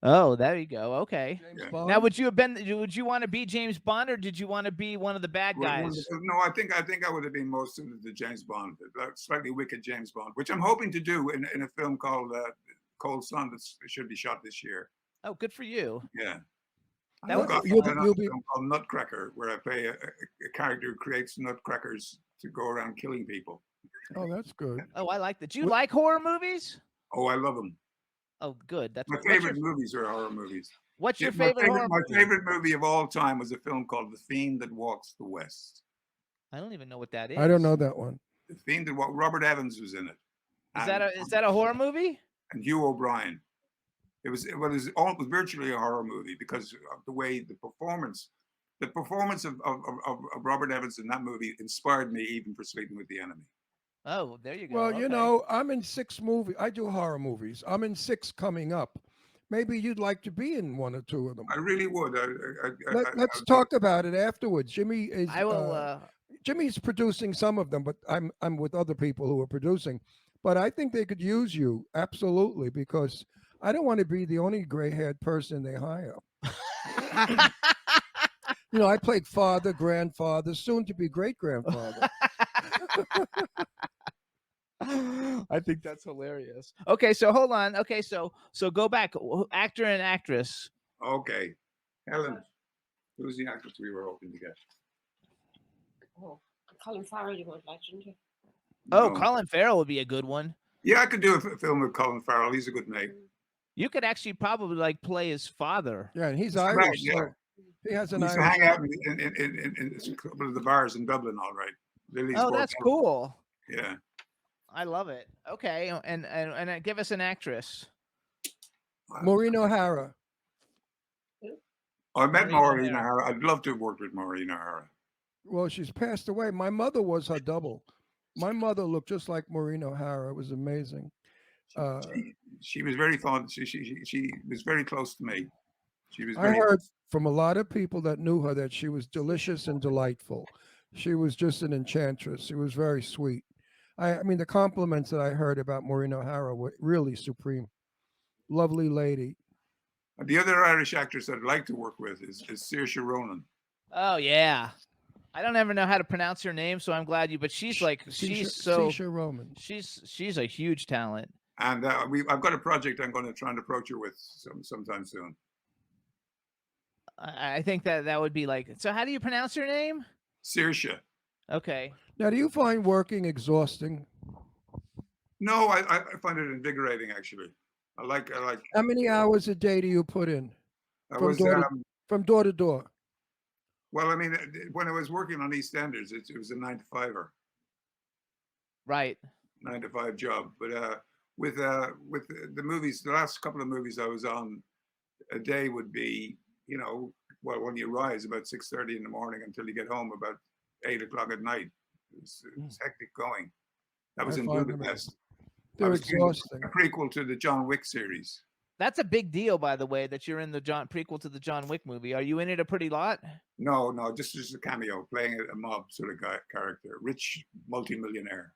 Oh, there you go. Okay. Yeah. Now, would you want to be James Bond, or did you want to be one of the bad guys? No, I think I would have been most suited to James Bond, slightly wicked James Bond, which I'm hoping to do in a film called Cold Sun that should be shot this year. Oh, good for you. Yeah. You'll be called Nutcracker, where I play a character who creates nutcrackers to go around killing people. Oh, that's good. Oh, I like that. Do you like horror movies? Oh, I love them. Oh, good. That's my favorite movies are horror movies. What's your favorite horror movie? My favorite movie of all time was a film called The Fiend That Walks the West. I don't even know what that is. I don't know that one. The Fiend That Walks. Robert Evans was in it. Is that a horror movie? And Hugh O'Brien. It was virtually a horror movie because of the way the performance of Robert Evans in that movie inspired me even for Sleeping with the Enemy. Oh, there you go. Well, you know, I'm in 6 movies. I do horror movies. I'm in 6 coming up. Maybe you'd like to be in 1 or 2 of them. I really would. Let's talk about it afterwards. Jimmy is. I will. Jimmy's producing some of them, but I'm with other people who are producing. But I think they could use you absolutely, because I don't want to be the only gray-haired person they hire. You know, I played father, grandfather, soon to be great-grandfather. I think that's hilarious. Okay, so hold on. Okay, so go back. Actor and actress. Okay, Helen, who's the actress we were hoping to get? Oh, Colin Farrell you would like, didn't you? Oh, No. Colin Farrell would be a good one. Yeah, I could do a film with Colin Farrell. He's a good mate. You could actually probably like play his father. Yeah, and he's That's Irish, right, yeah. so he has He an used to Irish. hang out in a couple of the bars in Dublin, all right. Lily's Oh, that's Bordel. cool. Yeah. I love it. Okay, and give us an actress. Maureen O'Hara. I met Maureen Maureen O'Hara. I'd love to have worked with Maureen O'Hara. Well, she's passed away. My mother was her double. My mother looked just like Maureen O'Hara. It was amazing. She was very fond. She was very close to me. She was. I Very, heard from a lot of people that knew her that she was delicious and delightful. She was just an enchantress. She was very sweet. I mean, the compliments that I heard about Maureen O'Hara were really supreme. Lovely lady. the other Irish actress I'd like to work with is Saoirse Ronan. Oh yeah, I don't ever know how to pronounce her name, so I'm glad you. But she's like Saoirse Ronan. she's a huge talent. And I've got a project I'm going to try and approach her with sometime soon. I think that would be like. So how do you pronounce her name? Saoirse. Okay. Now, do you find working exhausting? No, I find it invigorating actually. I like. How many hours a day do you put in I from was from door to door? well. I mean, when I was working on EastEnders, it was a 9-to-5er, Right. 9-to-5 job. But with the movies, the last couple of movies I was on, a day would be, well, when you rise about 6:30 in the morning until you get home about 8 o'clock at night. It was hectic going. That was I in find them- Budapest. I They're was doing exhausting. a prequel to the John Wick series. That's a big deal, by the way, that you're in the prequel to the John Wick movie. Are you in it a pretty lot? No, just a cameo, playing a mob sort of character, rich multimillionaire.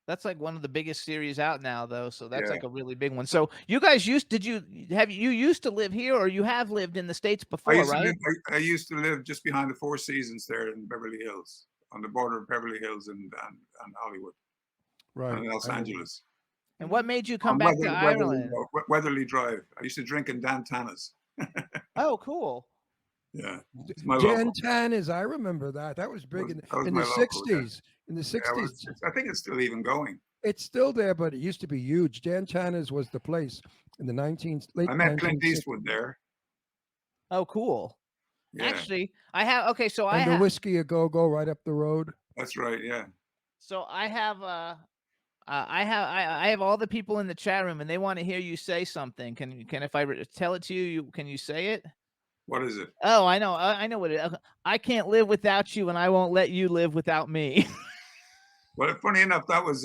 That's like one of the biggest series out now, though. So that's Yeah. like a really big one. So you guys used to live here, or you have lived in the States before, right? I used to live just behind the Four Seasons there in Beverly Hills, on the border of Beverly Hills and Hollywood, Right. and Los Angeles. And what made you come On back to Ireland? Weatherly Drive. I used to drink in Dan Tana's. Oh, cool. Yeah. It's my Dan local. Tana's, I remember that. That was big That was in my the local, yeah. 60s. In the Yeah, 60s. I think it's still even going. It's still there, but it used to be huge. Dan Tana's was the place in the late I met Clint 1960s. Eastwood there. Oh, cool. Yeah, Actually, I have. Okay, so And the Whiskey A Go-Go right up the road. that's right. Yeah. So I have I have all the people in the chat room, and they want to hear you say something. Can if I tell it to you, can you say it? What is it? Oh, I know what it. I can't live without you, and I won't let you live without me. Well, funny enough, that was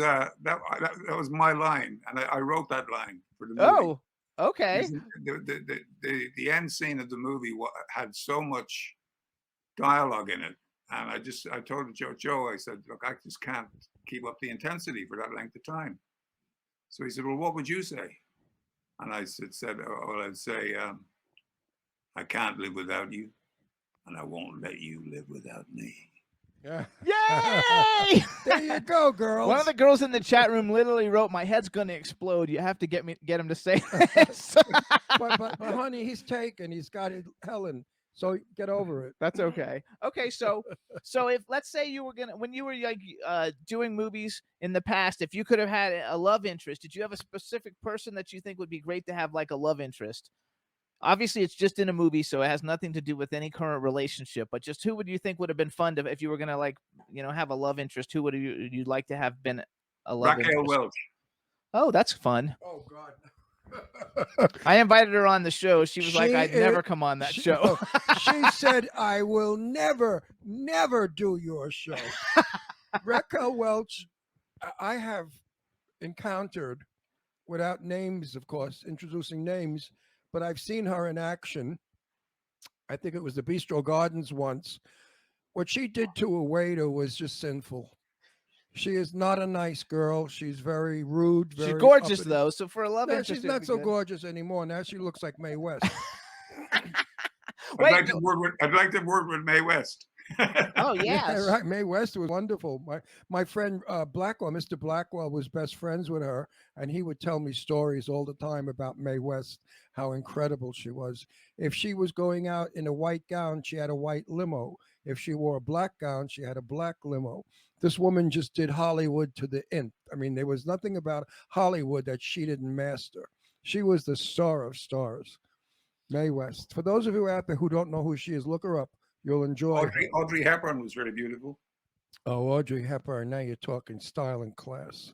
my line, and I wrote that line for the movie. Oh, okay. The end scene of the movie had so much dialogue in it, and I told Joe, I said, look, I just can't keep up the intensity for that length of time. So he said, well, what would you say? And I said, oh, well, I'd say, I can't live without you, and I won't let you live without me. Yeah. Yay! There you go, girls. One of the girls in the chat room literally wrote, "My head's gonna explode." You have to get him to say this. but honey, he's taken. He's got Helen. So get over it. That's okay. Okay, so if let's say you were when you were like doing movies in the past, if you could have had a love interest, did you have a specific person that you think would be great to have like a love interest? Obviously, it's just in a movie, so it has nothing to do with any current relationship. But just who would you think would have been fun to, if you were gonna like, have a love interest? Who would you'd like to have been a love Raquel interest? Welch. Oh, that's fun. Oh God. I invited her on the show. She was like, "I'd never come on that show." She said, "I will never do your show." Raquel Welch, I have encountered, without names, of course, introducing names, but I've seen her in action. I think it was the Bistro Gardens once. What she did to a waiter was just sinful. She is not a nice girl. She's very rude. She's very gorgeous uppity. though, so for a love No, interest, she's it'd not be so good. gorgeous anymore. Now she looks like Mae West. I'd like to work with Mae West. Oh Yeah, yes. right. Mae West was wonderful. My friend Blackwell, Mr. Blackwell, was best friends with her, and he would tell me stories all the time about Mae West, how incredible she was. If she was going out in a white gown, she had a white limo. If she wore a black gown, she had a black limo. This woman just did Hollywood to the nth. I mean, there was nothing about Hollywood that she didn't master. She was the star of stars, Mae West. For those of you out there who don't know who she is, look her up. You'll enjoy her. Audrey Hepburn was very beautiful. Oh, Audrey Hepburn. Now you're talking style and class.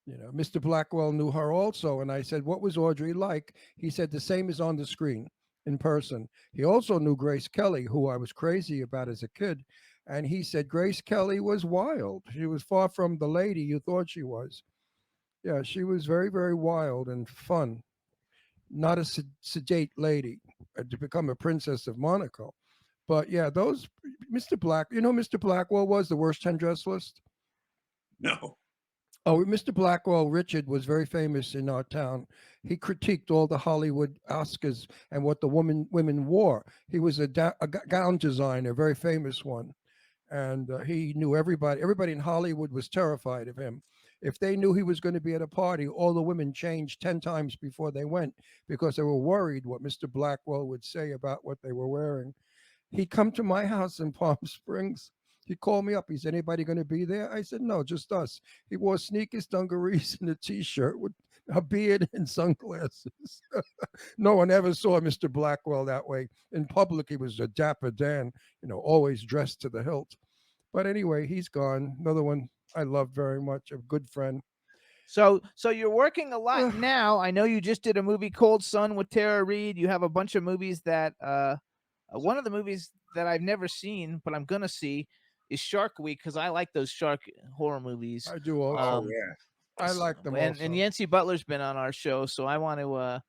You know, Mr. Blackwell knew her also. And I said, what was Audrey like? He said, the same as on the screen in person. He also knew Grace Kelly, who I was crazy about as a kid. And he said, Grace Kelly was wild. She was far from the lady you thought she was. Yeah, she was very, very wild and fun. Not a sedate lady to become a princess of Monaco. But yeah, those Mr. Black, you know, Mr. Blackwell was the worst 10 dress list. No. Oh, Mr. Blackwell, Richard was very famous in our town. He critiqued all the Hollywood Oscars and what the women wore. He was a gown designer, very famous one, and he knew everybody. Everybody in Hollywood was terrified of him. If they knew he was going to be at a party, all the women changed 10 times before they went because they were worried what Mr. Blackwell would say about what they were wearing. He'd come to my house in Palm Springs. He called me up. He said, anybody going to be there? I said, no, just us. He wore sneakers, dungarees, and a T-shirt with a beard and sunglasses. No one ever saw Mr. Blackwell that way. In public, he was a dapper Dan, you know, always dressed to the hilt. But anyway, he's gone. Another one I love very much, a good friend. So you're working a lot now. I know you just did a movie, Cold Sun, with Tara Reid. You have a bunch of movies that one of the movies that I've never seen, but I'm gonna see, is Shark Week, because I like those shark horror movies. I do also. Oh yeah. I like them and, also. and Yancey Butler's been on our show, so I want to.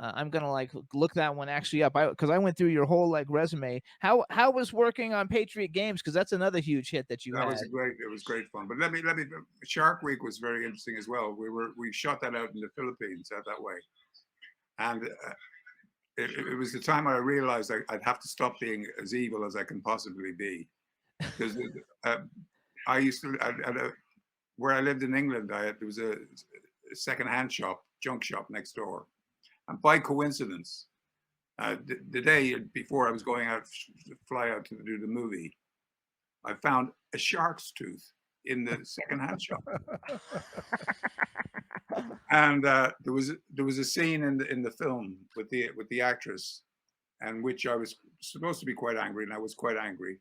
I'm gonna like look that one actually up, because I went through your whole like resume. How was working on Patriot Games, because that's another huge hit that you That had. it was great fun. But let me Shark Week was very interesting as well. We shot that out in the Philippines out that way, and it was the time I realized I'd have to stop being as evil as I can possibly be, because I used to where I lived in England, there was a second-hand shop, junk shop next door, and by coincidence, the day before I was going out to fly out to do the movie, I found a shark's tooth in the second-hand shop. And there was a scene in the film with the actress, and which I was supposed to be quite angry, and I was quite angry.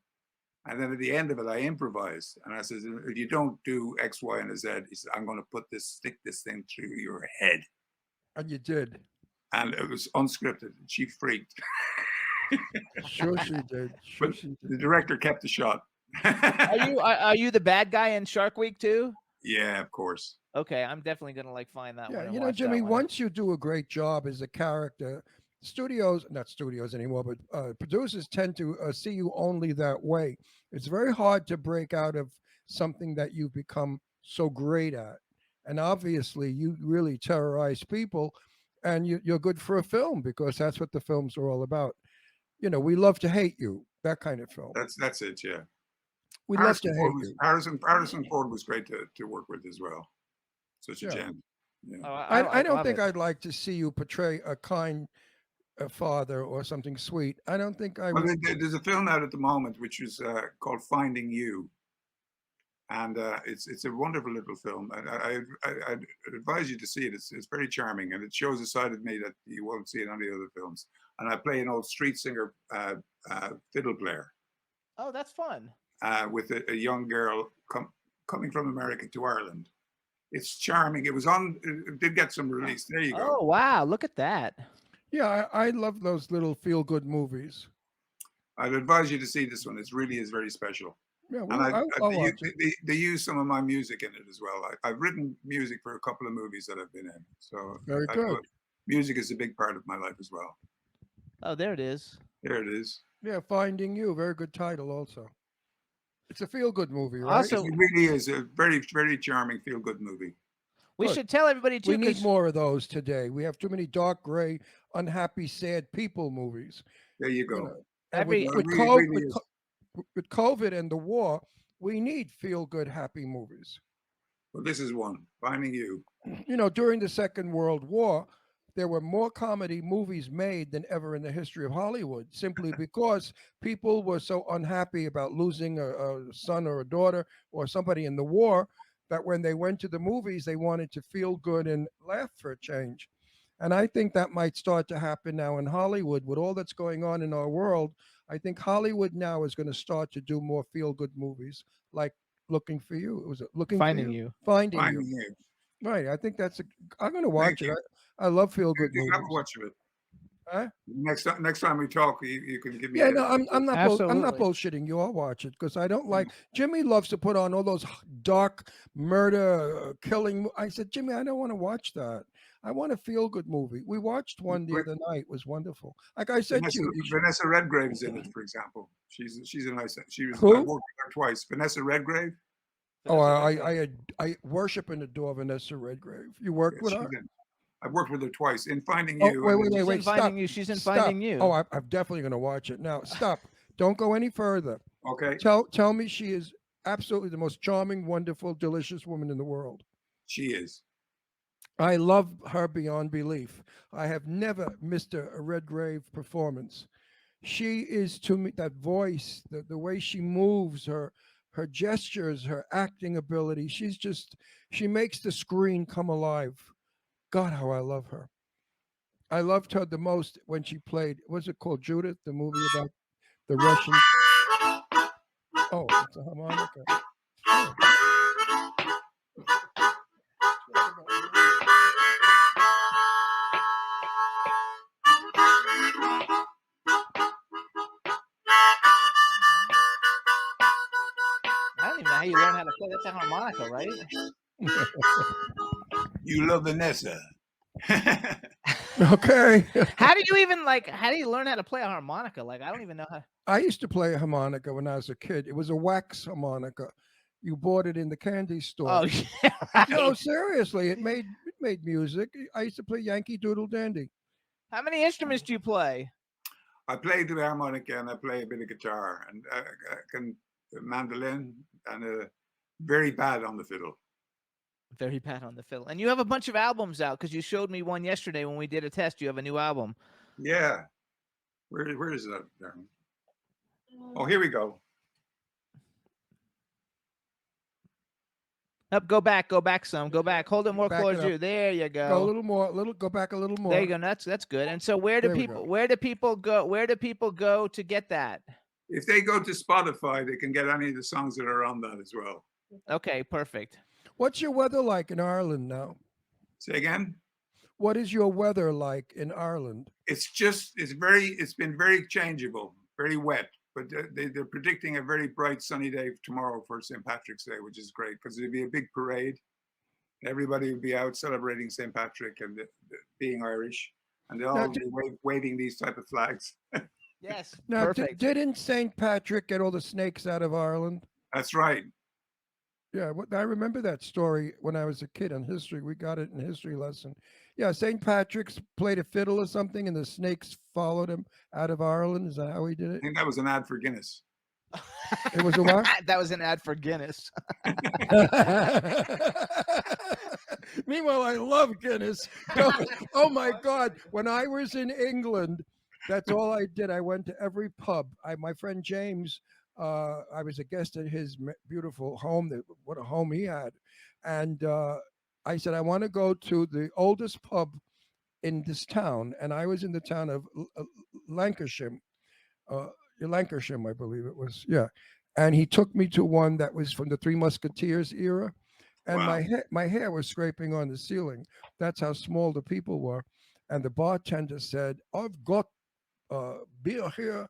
And then at the end of it, I improvised, and I said, "If you don't do X, Y, and Z," he said, "I'm going to stick this thing through your head." And you did. And it was unscripted. And she freaked. Sure she did. Sure But she did. the director kept the shot. Are you the bad guy in Shark Week too? Yeah, of course. Okay, I'm definitely gonna like find that one. Yeah, and you know, watch that Jimmy, one. once you do a great job as a character, not studios anymore, but producers tend to see you only that way. It's very hard to break out of something that you've become so great at. And obviously, you really terrorize people, and you're good for a film because that's what the films are all about. You know, we love to hate you, that kind of film. That's it. Yeah. We love to hate you. Harrison Ford was great to work with as well. Such a gem. Yeah. Oh, I don't love think it. I'd like to see you portray a kind father or something sweet. I don't think I Well, would. there's a film out at the moment which is called Finding You, and it's a wonderful little film. And I'd advise you to see it. It's very charming, and it shows a side of me that you won't see in any other films. And I play an old street singer, fiddle player, Oh, that's fun. with a young girl coming from America to Ireland. It's charming. It did get some release. There you go. Oh wow, look at that. Yeah, I love those little feel-good movies. I'd advise you to see this one. It really is very special. Yeah, And I'll watch it. they use some of my music in it as well. I've written music for a couple of movies that I've been in. So Very good. Music is a big part of my life as well. Oh, there it is. There it is. Yeah, Finding You, very good title also. It's a feel-good movie, right? Also- It really is a very, very charming, feel-good movie. We Good. should tell everybody too. We need 'cause- more of those today. We have too many dark, gray, unhappy, sad people movies. There you go. You know, and Every- with It COVID, really is. with COVID and the war, we need feel-good, happy movies. Well, this is one, Finding You. You know, during the Second World War, there were more comedy movies made than ever in the history of Hollywood, simply because people were so unhappy about losing a son or a daughter or somebody in the war that when they went to the movies, they wanted to feel good and laugh for a change. And I think that might start to happen now in Hollywood with all that's going on in our world. I think Hollywood now is going to start to do more feel good movies like Looking for You. It was Looking Finding for You. You. Finding Finding You. You. Right. I think I'm going to Thank watch it. you. I love feel good You have movies. to watch it. Huh? Next time we talk, you can give me. Yeah, no, I'm not. I'm not Absolutely. bullshitting you. I'll watch it because I don't like. Jimmy loves to put on all those dark murder, killing. I said, Jimmy, I don't want to watch that. I want a feel good movie. We watched one the other night. It was wonderful. Like I said to you, Vanessa Redgrave's in it, for example. She's a nice. She was. Who? I worked with her twice. Vanessa Redgrave. Oh, I worship and adore Vanessa Redgrave. You worked with her? I've worked with her twice in Finding Oh, You. wait, stop. Finding You. She's in Finding You. Oh, I'm definitely going to watch it. Now, stop. Don't go any further. Okay. Tell me she is absolutely the most charming, wonderful, delicious woman in the world. She is. I love her beyond belief. I have never missed a Redgrave performance. She is, to me, that voice, the way she moves, her gestures, her acting ability. She makes the screen come alive. God, how I love her. I loved her the most when she played, what's it called, Judith, the movie about the Russian. Oh, it's a harmonica. Oh. I don't even know how you learn how to play. That's a harmonica, right? You love Vanessa. Okay. How do you learn how to play a harmonica? Like, I don't even know how. I used to play a harmonica when I was a kid. It was a wax harmonica. You bought it in the candy store. Oh, yeah, right. No, seriously, it made music. I used to play Yankee Doodle Dandy. How many instruments do you play? I play the harmonica and I play a bit of guitar and I can mandolin and very bad on the fiddle. Very bad on the fiddle. And you have a bunch of albums out because you showed me one yesterday when we did a test. You have a new album. Yeah. Where is that, Darren? Oh, here we go. Up, go back some. Go back. Hold it more closer. There you go. Go a little more. Go back a little more. There you go. That's good. And so where do people go to get that? If they go to Spotify, they can get any of the songs that are on that as well. Okay, perfect. What's your weather like in Ireland now? Say again? What is your weather like in Ireland? It's been very changeable, very wet, but they're predicting a very bright sunny day tomorrow for St. Patrick's Day, which is great because it'll be a big parade. Everybody will be out celebrating St. Patrick and being Irish, and they'll all be waving these type of flags. Yes. Now, perfect. didn't St. Patrick get all the snakes out of Ireland? That's right. Yeah, I remember that story when I was a kid in history. We got it in history lesson. Yeah, St. Patrick's played a fiddle or something, and the snakes followed him out of Ireland. Is that how he did it? I think that was an ad for Guinness. It was a what? That was an ad for Guinness. Meanwhile, I love Guinness. Oh my God! When I was in England, that's all I did. I went to every pub. My friend James. I was a guest at his beautiful home. What a home he had. And I said, I want to go to the oldest pub in this town. And I was in the town of Lancashire, Lancashire, I believe it was. Yeah. And he took me to one that was from the Three Musketeers era. And Wow. my hair was scraping on the ceiling. That's how small the people were. And the bartender said, I've got beer here.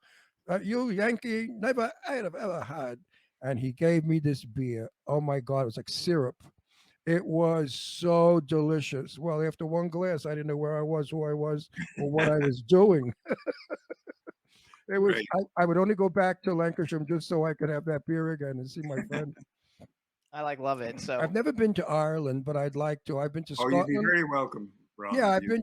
You Yankee never have ever had. And he gave me this beer. Oh my God, it was like syrup. It was so delicious. Well, after one glass, I didn't know where I was, who I was, or what I was doing. It was. Right. I would only go back to Lancashire just so I could have that beer again and see my friend. I love it. So I've never been to Ireland, but I'd like to. I've been to Oh, Scotland. you'd be very welcome. from. Yeah, you.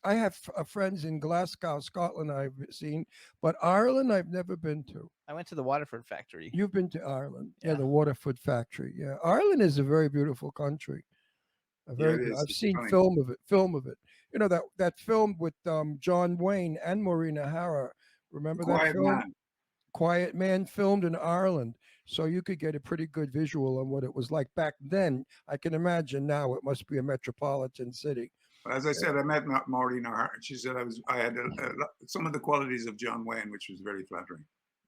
I have friends in Glasgow, Scotland. I've seen, but Ireland I've never been to. I went to the Waterford factory. You've been to Ireland, Yeah. the Waterford factory. Yeah, Ireland is a very beautiful country. Yeah, it is. I've It's seen stunning. film of it. You know that film with John Wayne and Maureen O'Hara. Remember that Quiet film? Man. Quiet Man, filmed in Ireland, so you could get a pretty good visual on what it was like back then. I can imagine now it must be a metropolitan city. As I said, I met Maureen O'Hara. She said I had some of the qualities of John Wayne, which was very flattering.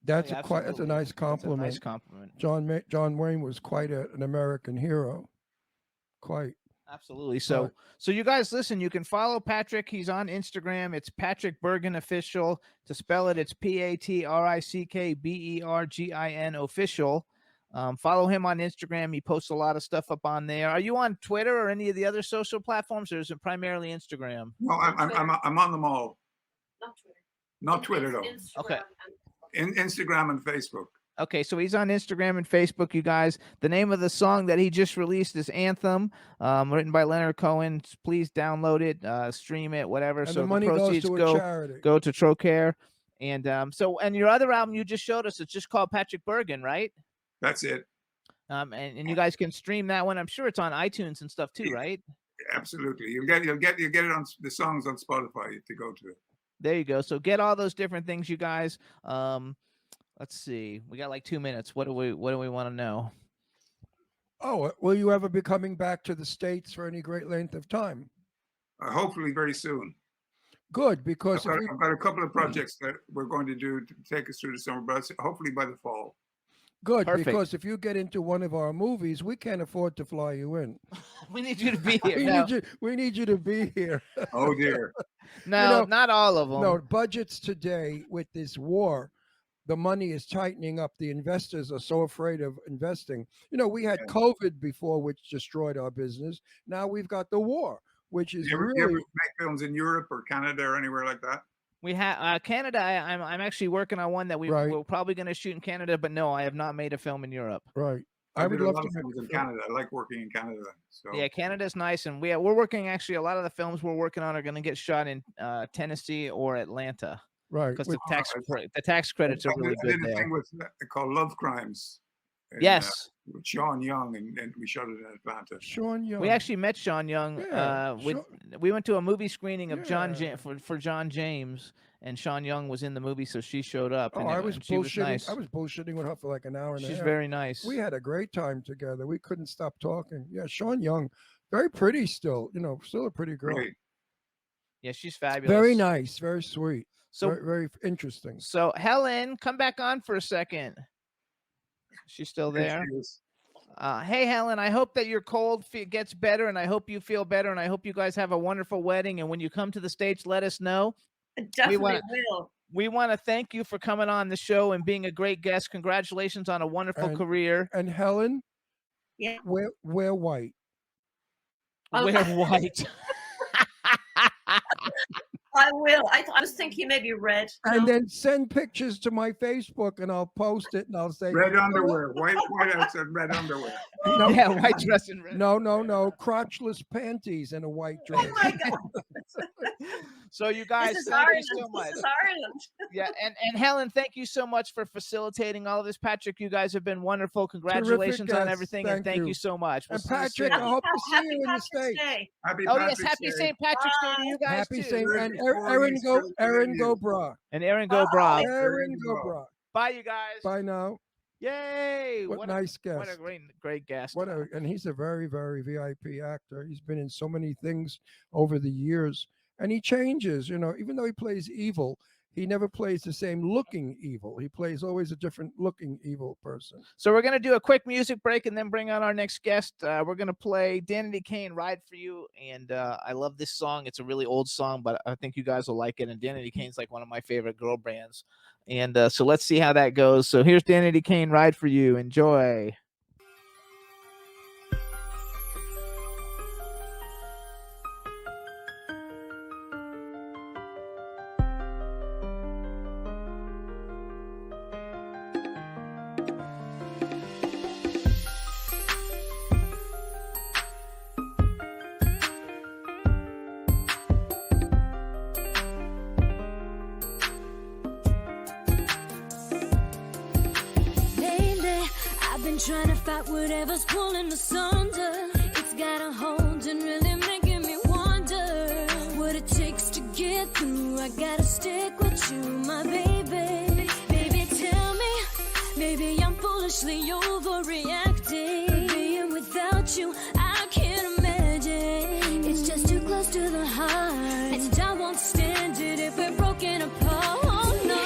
That's Yeah, that's a absolutely. nice That's a compliment. nice compliment. John Wayne was quite an American hero. Quite. Absolutely. So you guys listen, you can follow Patrick. He's on Instagram. It's Patrick Bergin Official. To spell it, it's PatrickBergin Official. Follow him on Instagram. He posts a lot of stuff up on there. Are you on Twitter or any of the other social platforms, or is it primarily Instagram? No, I'm on them all. Not Twitter. Not Twitter though. Instagram Okay. Instagram and Facebook. Okay, so he's on Instagram and Facebook, you guys. The name of the song that he just released is Anthem, written by Leonard Cohen. Please download it, stream it, whatever. And so the money goes proceeds to a go charity. to Trocare. And and your other album you just showed us, it's just called Patrick Bergin, right? That's it. And you guys can stream that one. I'm sure it's on iTunes and stuff too, right? Absolutely. You'll get it on the songs on Spotify to go to. There you go. So get all those different things, you guys. Let's see. We got like 2 minutes. What do we want to know? Oh, will you ever be coming back to the States for any great length of time? Hopefully very soon. Good, because I've got a couple of projects that we're going to do to take us through the summer, but hopefully by the fall. good, Perfect. because if you get into one of our movies, we can't afford to fly you in. We need you to be here. We need you to be here. Oh dear. No, know, not all of them. No, budgets today with this war, the money is tightening up. The investors are so afraid of investing. You know, we had COVID before, which destroyed our business. Now we've got the war, which is You ever really make films in Europe or Canada or anywhere like that? We have Canada. I'm actually working on one that Right. we're probably going to shoot in Canada, but no, I have not made a film in Europe. right. I I would did a love lot to of make films a in film. Canada. I like working in Canada. So Yeah, Canada's nice, and we're working actually. A lot of the films we're working on are going to get shot in Tennessee or Atlanta Right. because With- the tax credits are I really did good a there. thing called Love Crimes. Yes, With Sean Young, and we shot it in Atlanta. Sean Young. we actually met Sean Young. Yeah, We went to a movie screening of Yeah. for John James, and Sean Young was in the movie, so she showed up. Oh, and I was she was bullshitting. nice. I was bullshitting with her for like an hour and a She's half. very nice. We had a great time together. We couldn't stop talking. Yeah, Sean Young, very pretty still. You know, still a pretty girl. Great. Yeah, she's fabulous. Very nice, very sweet. So very interesting. So Helen, come back on for a second. She's still There there. she is. Hey Helen, I hope that your cold gets better, and I hope you feel better, and I hope you guys have a wonderful wedding. And when you come to the States, let us know. Definitely wanna- will. We want to thank you for coming on the show and being a great guest. Congratulations on a wonderful And- career. And Helen, Yeah. wear white. Oh, We're white. I will. I was thinking maybe red. And then send pictures to my Facebook, and I'll post it, and I'll say Red underwear, white outside red underwear. No, Yeah, white dress and red. no, crotchless panties and a white dress. Oh my God. So you guys, This is thank Ireland. you so much. This is Ireland. Yeah, and Helen, thank you so much for facilitating all of this. Patrick, you guys have been wonderful. Congratulations on guests. everything, and thank you so much. We'll And see you Patrick, soon. I hope to see Happy you in the Patrick's States. Day. Happy Oh yes, Patrick's happy Day. St. Patrick's Day to you guys Happy too. St. Good And before Erin you go, start Erin doing go, you. bra. And Aaron go bra. Erin go, bra. Bye, you guys. Bye now. Yay! What a nice What a guest. great guest. And he's a very, very VIP actor. He's been in so many things over the years, and he changes. You know, even though he plays evil, he never plays the same looking evil. He plays always a different looking evil person. So we're gonna do a quick music break and then bring on our next guest. We're gonna play Danity Kane "Ride for You," and I love this song. It's a really old song, but I think you guys will like it. And Danity Kane's like one of my favorite girl bands. And so let's see how that goes. So here's Danity Kane "Ride for You." Enjoy. been trying to fight whatever's pulling us under. It's got a hold and really making me wonder what it takes to get through. I gotta stick with you, my baby. Baby, tell me, maybe I'm foolishly overreacting. Being without you, I can't imagine. It's just too close to the heart, and I won't stand it if we're broken apart. Oh, no.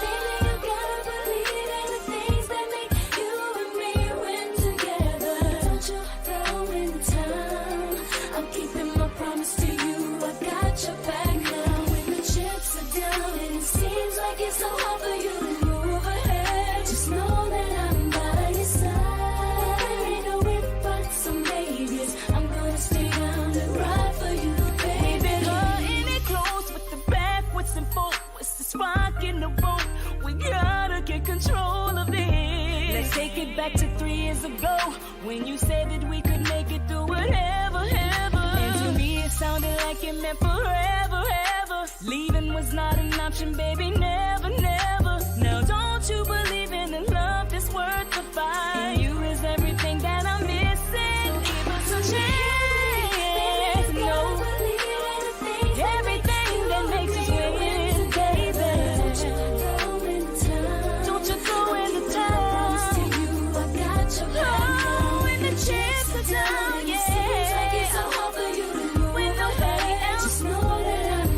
Baby, you gotta believe in the things that make you and me win together. Don't you throw in the towel. I'm keeping my promise to you. I got your back now when the chips are down and it seems like it's so hard for you to move ahead. Just know that I'm by your side. There ain't no if, buts, or maybes. I'm gonna stay down and ride for you, baby. Cutting it close with the backwards and forwards, the spark in the boat. We gotta get control of this. Let's take it back to 3 years ago when you said that we could make it through whatever, ever. And to me it sounded like it meant forever, ever. Leaving was not an option, baby, never, never. Now don't you believe in the love that's worth the fight? And you is everything that I'm missing. So give us a chance. No, everything that makes us win, baby. Don't you throw in the towel. Oh, when the chips are down, yeah. When nobody else knows that I'm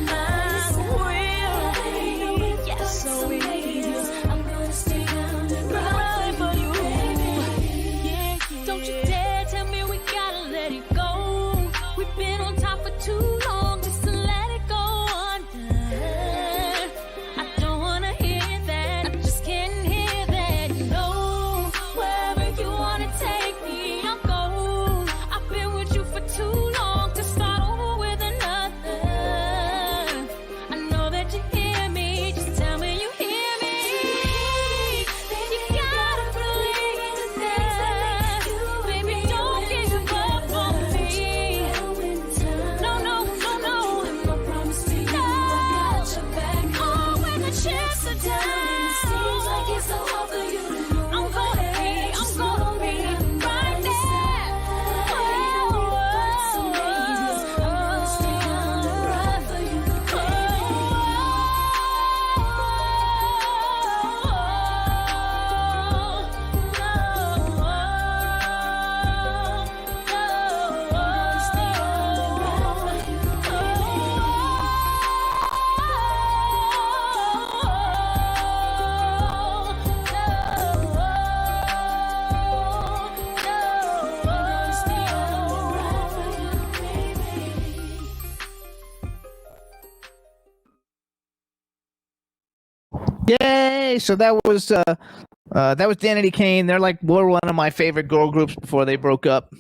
real. Yes, so we need you. I'm gonna stay down and Ride for you, baby. Yeah, Don't you dare tell me we gotta let it go. We've been on top for too long just to let it go under. I don't wanna hear that. I just can't hear that. No, wherever you wanna take me, I'll go. I've been with you for too long to start over with another. I know that you hear me. Just tell me you hear me. You gotta believe in the things that make you, baby. Don't give up on me. No, no, no, no. I promise to you, I got your back. Oh, when the chips are down, it seems like it's so hard for you to move. I'm gonna be right there. I'm gonna stay down and ride for you, Yay! So that was Danity Kane. They're like were one of my favorite girl groups before they broke up,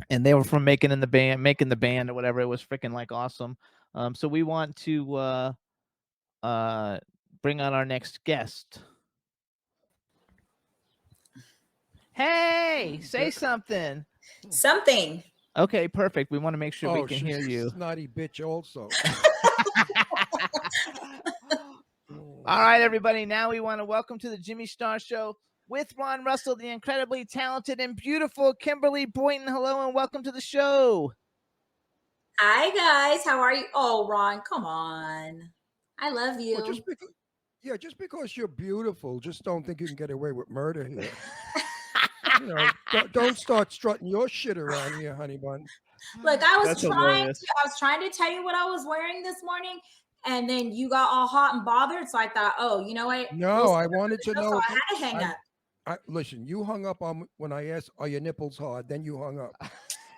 and they were from making the band or whatever. It was freaking like awesome. So we want to bring on our next guest. Hey, say something. Something. Okay, perfect. We want to make sure we Oh, can she's hear a you. snotty bitch also. All right, everybody. Now we want to welcome to the Jimmy Star Show with Ron Russell, the incredibly talented and beautiful Kymberli Boynton. Hello and welcome to the show. Hi guys, how are you? Oh, Ron, come on. I love you. Well, just because you're beautiful, just don't think you can get away with murder here. You know, don't start strutting your shit around here, honey bun. Look, I was That's trying hilarious. to tell you what I was wearing this morning, and then you got all hot and bothered. So I thought, oh, you know what? No, I wanted to So know. I had to hang up. Listen, you hung up on when I asked, "Are your nipples hard?" Then you hung up.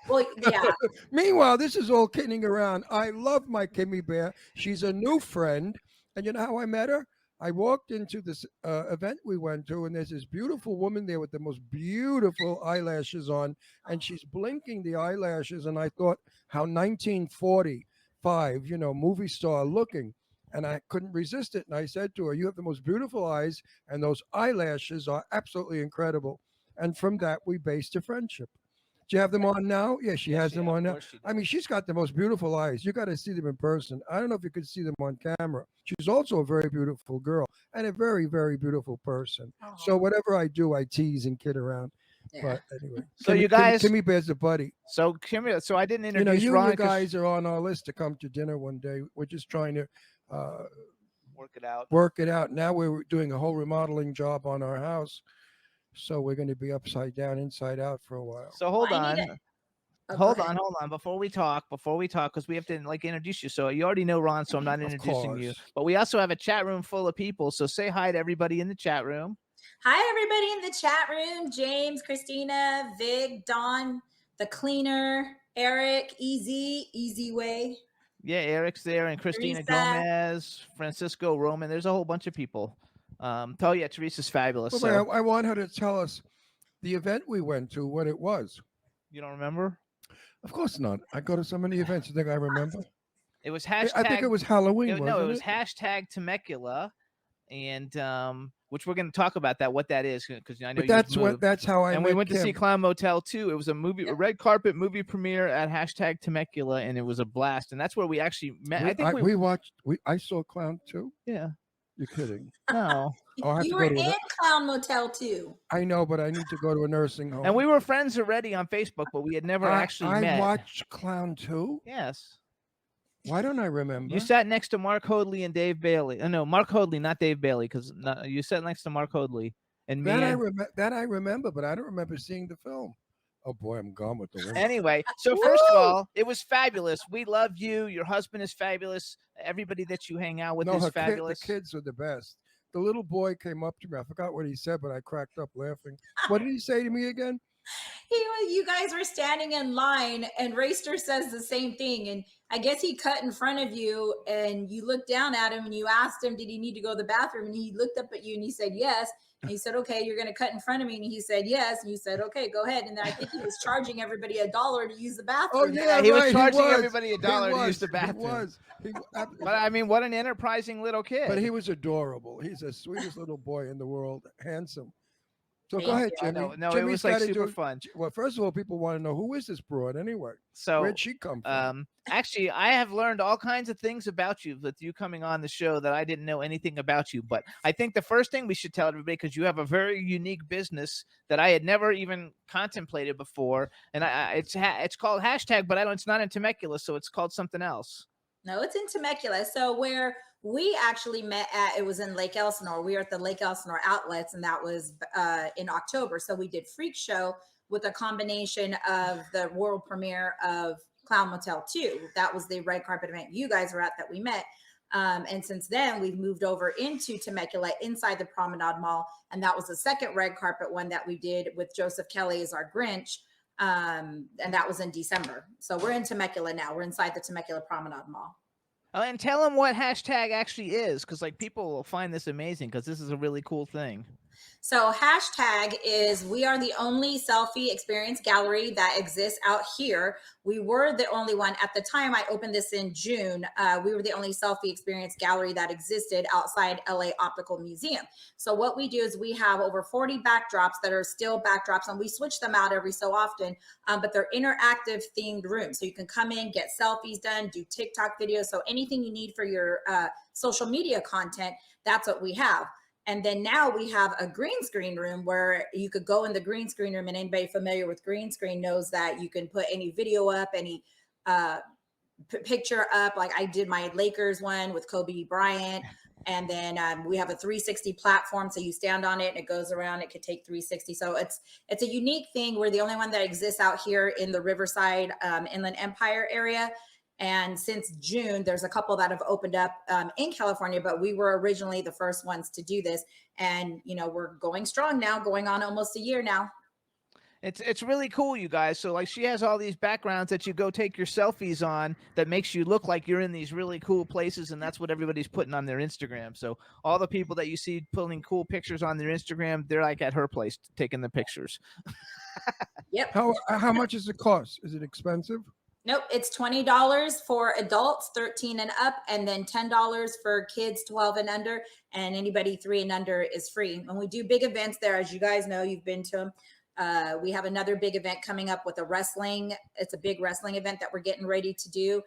Well, yeah. Meanwhile, this is all kidding around. I love my Kimmy Bear. She's a new friend, and you know how I met her? I walked into this event we went to, and there's this beautiful woman there with the most beautiful eyelashes on, and she's blinking the eyelashes, and I thought, how 1945, you know, movie star looking. And I couldn't resist it. And I said to her, you have the most beautiful eyes, and those eyelashes are absolutely incredible. And from that, we based a friendship. Do you have them on now? Yeah, she Yes, has them on of now. course she I mean, does. she's got the most beautiful eyes. You got to see them in person. I don't know if you could see them on camera. She's also a very beautiful girl and a very, very beautiful person. So Oh, whatever I do, I tease and kid around. yeah. But anyway, So you guys, Kimmy Bear's a buddy. so Kimberly, so I didn't You know, introduce you and Ron your 'cause- guys are on our list to come to dinner one day. We're just trying to work it out. work it out. Now we're doing a whole remodeling job on our house. So we're going to be upside down, inside out for a while. So hold Well, I on. need Oh, go Hold ahead. on. Before we talk, because we have to like introduce you. So you already know Ron, so I'm not Of introducing you. course. But we also have a chat room full of people. So say hi to everybody in the chat room. Hi, everybody in the chat room. James, Christina, Vig, Dawn, the cleaner, Eric, Easy Way. Yeah, Eric's there, and Christina Teresa. Gomez, Francisco Roman. There's a whole bunch of people. Yeah, Teresa's fabulous. But So I want her to tell us the event we went to, what it was. you don't remember? Of course not. I go to so many events. You think I remember? It was I hashtag. think it was Halloween. No, it wasn't was hashtag Temecula, and which we're going to talk about what that is because I know But you that's moved. that's how I And met we went to see Kim. Clown Motel 2. It was a movie, a red carpet movie premiere at hashtag Temecula, and it was a blast. And that's where we actually met. I think we watched. I saw Clown too. yeah. You're kidding. No. Oh, I have You to were go to in Clown Motel too. I know, but I need to go to a nursing home. And we were friends already on Facebook, but we had never actually I met. watched Clown too. Yes. Why don't I remember? You sat next to Mark Hoadley and Dave Bailey. No, Mark Hoadley, not Dave Bailey, because you sat next to Mark Hoadley and me. that I remember, but I don't remember seeing the film. Oh boy, I'm gone with the wind. Anyway, so first of all, it was fabulous. We love you. Your husband is fabulous. Everybody that you hang out with is fabulous. The kids are the best. The little boy came up to me. I forgot what he said, but I cracked up laughing. What did he say to me again? You guys were standing in line, and Raster says the same thing. And I guess he cut in front of you, and you looked down at him, and you asked him, "Did he need to go to the bathroom?" And he looked up at you, and he said, "Yes." And he said, "Okay, you're going to cut in front of me." And he said, "Yes." And you said, "Okay, go ahead." And then I think he was charging everybody $1 to use the bathroom. Oh yeah, he was right, charging was. everybody $1 to use the He bathroom. was. But I mean, what an enterprising little kid. But he was adorable. He's the sweetest little boy in the world. Handsome. So Thank go ahead, I Jimmy. know. No, it Jimmy's was like gotta super do- fun. Well, first of all, people want to know who is this broad anyway? So Where'd she come from? actually, I have learned all kinds of things about you with you coming on the show that I didn't know anything about you. But I think the first thing we should tell everybody, because you have a very unique business that I had never even contemplated before, and it's called hashtag, but it's not in Temecula, so it's called something else. No, it's in Temecula. So where we actually met at, it was in Lake Elsinore. We were at the Lake Elsinore outlets, and that was in October. So we did Freak Show with a combination of the world premiere of Clown Motel 2. That was the red carpet event you guys were at that we met. And since then, we've moved over into Temecula inside the Promenade Mall. And that was the second red carpet one that we did with Joseph Kelly as our Grinch. And that was in December. So we're in Temecula now. We're inside the Temecula Promenade Mall. And tell them what hashtag actually is, because like people will find this amazing, because this is a really cool thing. So hashtag is we are the only selfie experience gallery that exists out here. We were the only one at the time I opened this in June. We were the only selfie experience gallery that existed outside LA Optical Museum. So what we do is we have over 40 backdrops that are still backdrops, and we switch them out every so often, but they're interactive themed rooms. So you can come in, get selfies done, do TikTok videos. So anything you need for your social media content, that's what we have. And then now we have a green screen room where you could go in the green screen room, and anybody familiar with green screen knows that you can put any video up, any picture up. Like I did my Lakers one with Kobe Bryant. And then we have a 360 platform. So you stand on it and it goes around. It could take 360. So it's a unique thing. We're the only one that exists out here in the Riverside Inland Empire area. And since June, there's a couple that have opened up in California, but we were originally the first ones to do this. And, we're going strong now, going on almost a year now. It's really cool, you guys. So like she has all these backgrounds that you go take your selfies on that makes you look like you're in these really cool places, and that's what everybody's putting on their Instagram. So all the people that you see pulling cool pictures on their Instagram, they're like at her place taking the pictures. Yep. How much does it cost? Is it expensive? Nope, it's $20 for adults 13 and up, and then $10 for kids 12 and under, and anybody 3 and under is free. When we do big events there, as you guys know, you've been to them, We have another big event coming up with a wrestling. It's a big wrestling event that we're getting ready to do.